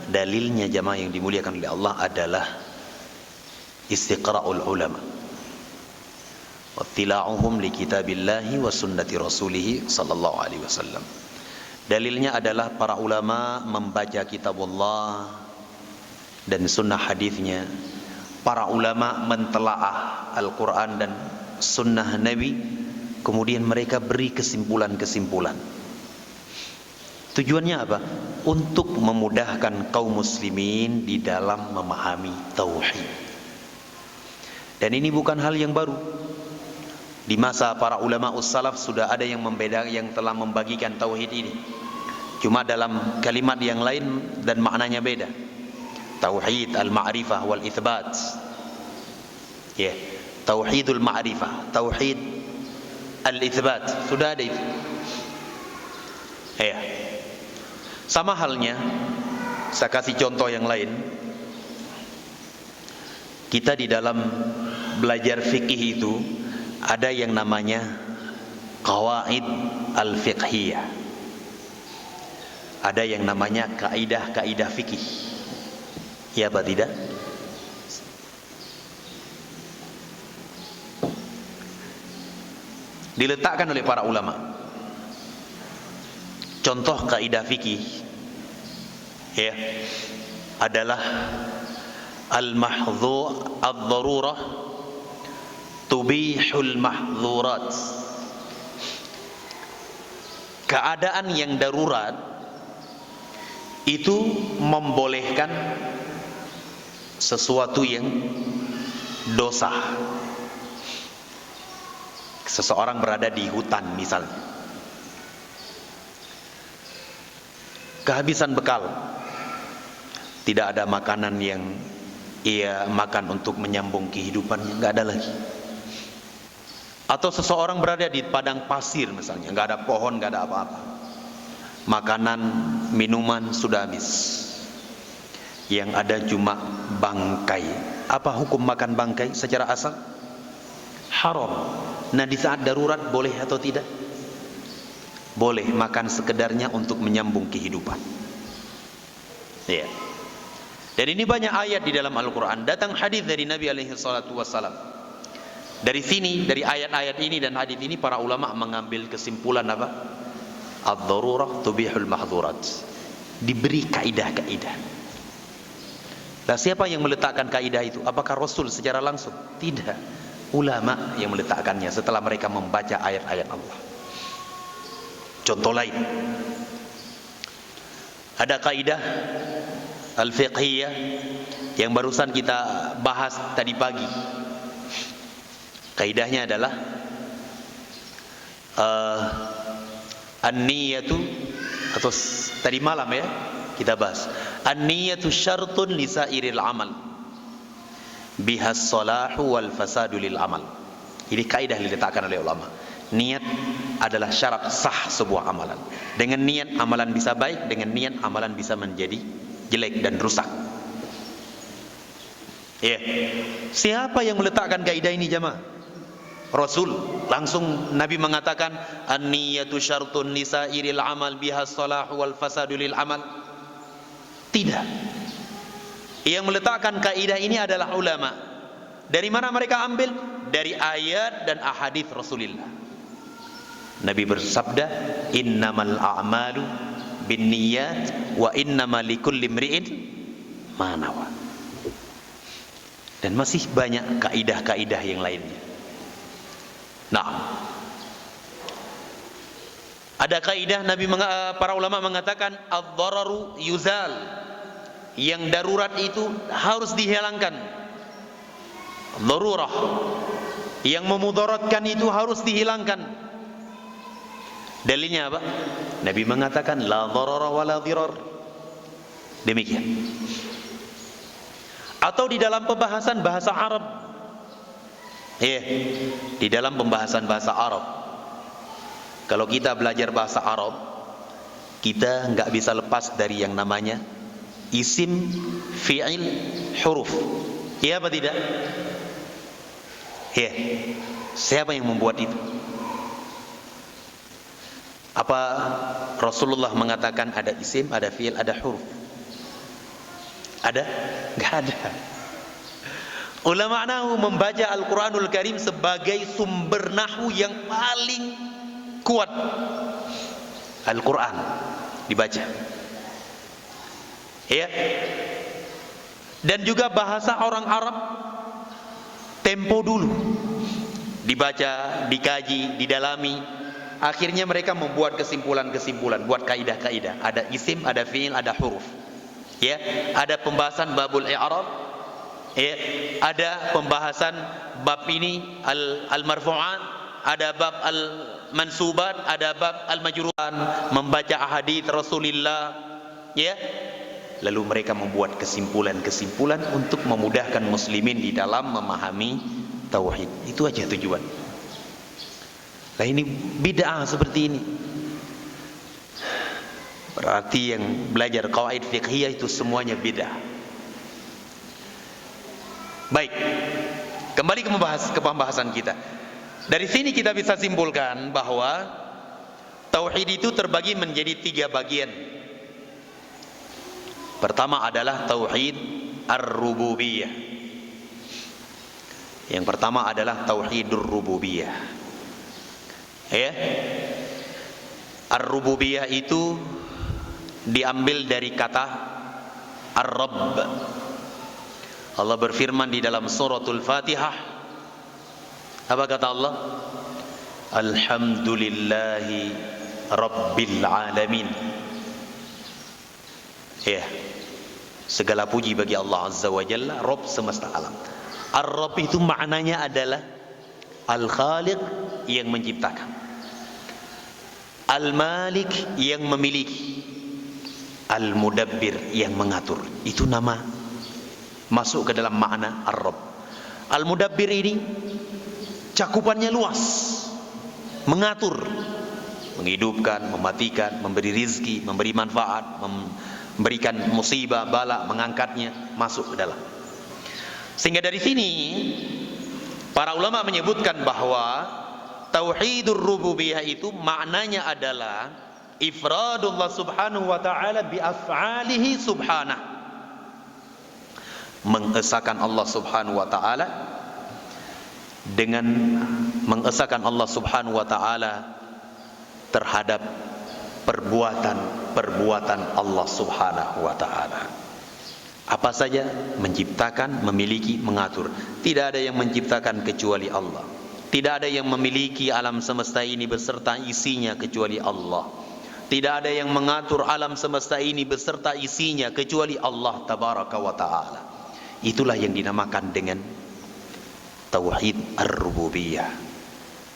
Dalilnya jamaah yang dimuliakan oleh Allah adalah istiqra'ul ulama wa tila'uhum li kitabillahi wa sunnati rasulih sallallahu alaihi wasallam. Dalilnya adalah para ulama membaca kitabullah dan sunnah hadisnya. Para ulama mentelaah Al-Quran dan sunnah Nabi, kemudian mereka beri kesimpulan-kesimpulan. Tujuannya apa? Untuk memudahkan kaum muslimin di dalam memahami tauhid. Dan ini bukan hal yang baru. Di masa para ulama ussalaf sudah ada yang yang telah membagikan tauhid ini. Cuma dalam kalimat yang lain dan maknanya beda. Tauhid al-ma'rifah wal itsbat. Ya, tauhidul ma'rifah, tauhid al-itsbat, sudah ada itu. Ya. Sama halnya, saya kasih contoh yang lain. Kita di dalam belajar fikih itu ada yang namanya qawaid al-fiqhiyah. Ada yang namanya kaidah-kaidah fikih. Ya apa tidak? Diletakkan oleh para ulama. Contoh kaidah fikih ya adalah al-mahdhu' ad-darurah tubihul mahdzurat. Keadaan yang darurat itu membolehkan sesuatu yang dosa. Seseorang berada di hutan misalnya, kehabisan bekal, tidak ada makanan yang ia makan untuk menyambung kehidupannya, nggak ada lagi. Atau seseorang berada di padang pasir misalnya, nggak ada pohon, nggak ada apa-apa, makanan, minuman sudah habis, yang ada cuma bangkai. Apa hukum makan bangkai secara asal? Haram. Nah, di saat darurat boleh atau tidak? Boleh makan sekedarnya untuk menyambung kehidupan. Ya. Dan ini banyak ayat di dalam Al-Quran. Datang hadis dari Nabi alaihi salatu wassalam. Dari sini, dari ayat-ayat ini dan hadis ini, para ulama mengambil kesimpulan apa? Ad-darurah tubihul mahdzurat. Diberi kaidah-kaidah. Nah, siapa yang meletakkan kaidah itu? Apakah Rasul secara langsung? Tidak. Ulama yang meletakkannya setelah mereka membaca ayat-ayat Allah. Contoh lain, ada kaidah al-fiqhiyah yang barusan kita bahas tadi pagi. Kaidahnya adalah an-niyatu, atau tadi malam ya kita bahas, an-niyatu syartun li sairil amal bihas salahu wal fasadu lil amal. Ini kaidah diletakkan oleh ulama. Niat adalah syarat sah sebuah amalan. Dengan niat amalan bisa baik, dengan niat amalan bisa menjadi jelek dan rusak. Ya. Siapa yang meletakkan kaidah ini jemaah? Rasul. Langsung Nabi mengatakan an-niyatu syartun lisairil amal bihas salahu wal fasadu lil amal. Tidak. Yang meletakkan kaidah ini adalah ulama. Dari mana mereka ambil? Dari ayat dan ahadits Rasulullah. Nabi bersabda, innamal a'malu binniyat wa innamal likulli imri'in ma nawa. Dan masih banyak kaidah-kaidah yang lainnya. Nah, ada kaidah para ulama mengatakan ad-dararu yuzal, yang darurat itu harus dihilangkan. Darurah, yang memudaratkan itu harus dihilangkan. Dalilnya apa? Nabi mengatakan la darara wa la dirar. Demikian. Atau di dalam pembahasan bahasa Arab, di dalam pembahasan bahasa Arab, Kalau kita belajar bahasa Arab, kita nggak bisa lepas dari yang namanya isim, fi'il, huruf. Iya apa tidak? Iya. Siapa yang membuat itu? Apa Rasulullah mengatakan ada isim, ada fi'il, ada huruf? Ada? Nggak ada. Ulama nahwu membaca Al-Quranul Karim sebagai sumber nahwu yang paling kuat. Al-Quran dibaca, ya. Dan juga bahasa orang Arab tempo dulu dibaca, dikaji, didalami. Akhirnya mereka membuat kesimpulan-kesimpulan, buat kaidah-kaidah. Ada isim, ada fi'il, ada huruf. Ya, ada pembahasan babul i'rab, ya, ada pembahasan bab ini al-marfu'at, ada bab al-mansubat, ada bab al-majruran, membaca ahadits Rasulullah, ya. Lalu mereka membuat kesimpulan-kesimpulan untuk memudahkan muslimin di dalam memahami tauhid. Itu aja tujuan. Nah, ini bid'ah seperti ini. Berarti yang belajar qawaid fiqhiyah itu semuanya bid'ah. Baik, kembali ke pembahasan kita. Dari sini kita bisa simpulkan bahwa tauhid itu terbagi menjadi 3 bagian. Pertama adalah tauhid ar-rububiyah. Yang pertama adalah tauhidur rububiyah. Ya. Ar-rububiyah itu diambil dari kata ar-rabb. Allah berfirman di dalam suratul Fatihah. Apa kata Allah? Alhamdulillahi rabbil alamin. Ya. Segala puji bagi Allah Azza wa Jalla, Rabb semesta alam. Ar-Rabb itu maknanya adalah Al-Khaliq yang menciptakan, Al-Malik yang memiliki, Al-Mudabbir yang mengatur. Itu nama masuk ke dalam makna Ar-Rabb. Al-Mudabbir ini cakupannya luas, mengatur, menghidupkan, mematikan, memberi rizki, memberi manfaat, memberikan musibah, bala, mengangkatnya, masuk ke dalam. Sehingga dari sini para ulama menyebutkan bahwa tauhidur rububiyah itu maknanya adalah ifradullah subhanahu wa ta'ala bi af'alihi subhanahu, mengesahkan Allah subhanahu wa ta'ala dengan mengesahkan Allah subhanahu wa ta'ala terhadap perbuatan Allah subhanahu wa ta'ala. Apa saja? Menciptakan, memiliki, mengatur. Tidak ada yang menciptakan kecuali Allah. Tidak ada yang memiliki alam semesta ini beserta isinya kecuali Allah. Tidak ada yang mengatur alam semesta ini beserta isinya kecuali Allah tabaraka wa ta'ala. Itulah yang dinamakan dengan tauhid ar-rububiyah.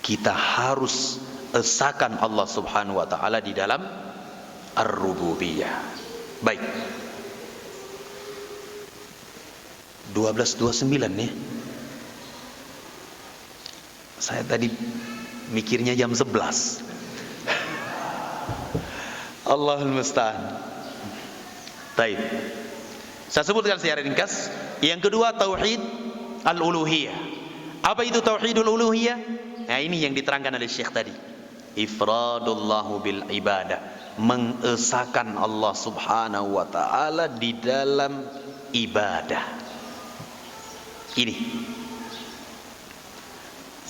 Kita harus esahkan Allah subhanahu wa ta'ala di dalam ar-rububiyah. Baik, 12.29 nih. Saya tadi mikirnya jam 11. Allahul musta'an. Baik, saya sebutkan secara ringkas. Yang kedua tauhid al-uluhiyah. Apa itu tauhidul uluhiyah? Nah, ini yang diterangkan oleh Syekh tadi. Ifradullahu bil ibadah, mengesahkan Allah subhanahu wa ta'ala di dalam ibadah. Ini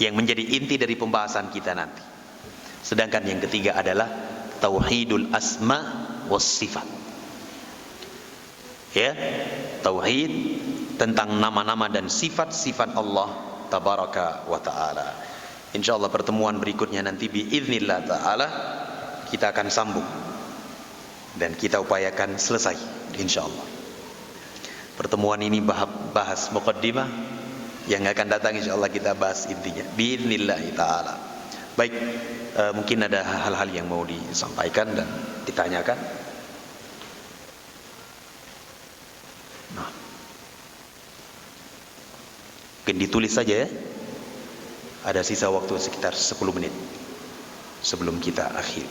yang menjadi inti dari pembahasan kita nanti. Sedangkan yang ketiga adalah tauhidul asma was sifat. Ya, tauhid tentang nama-nama dan sifat-sifat Allah tabaraka wa ta'ala. Insyaallah pertemuan berikutnya nanti biiznillah ta'ala kita akan sambung dan kita upayakan selesai insyaallah. Pertemuan ini bahas muqaddimah, yang akan datang insyaallah kita bahas intinya biiznillah ta'ala. Baik, mungkin ada hal-hal yang mau disampaikan dan ditanyakan. Nah, mungkin ditulis saja ya. Ada sisa waktu sekitar 10 menit. sebelum kita akhir.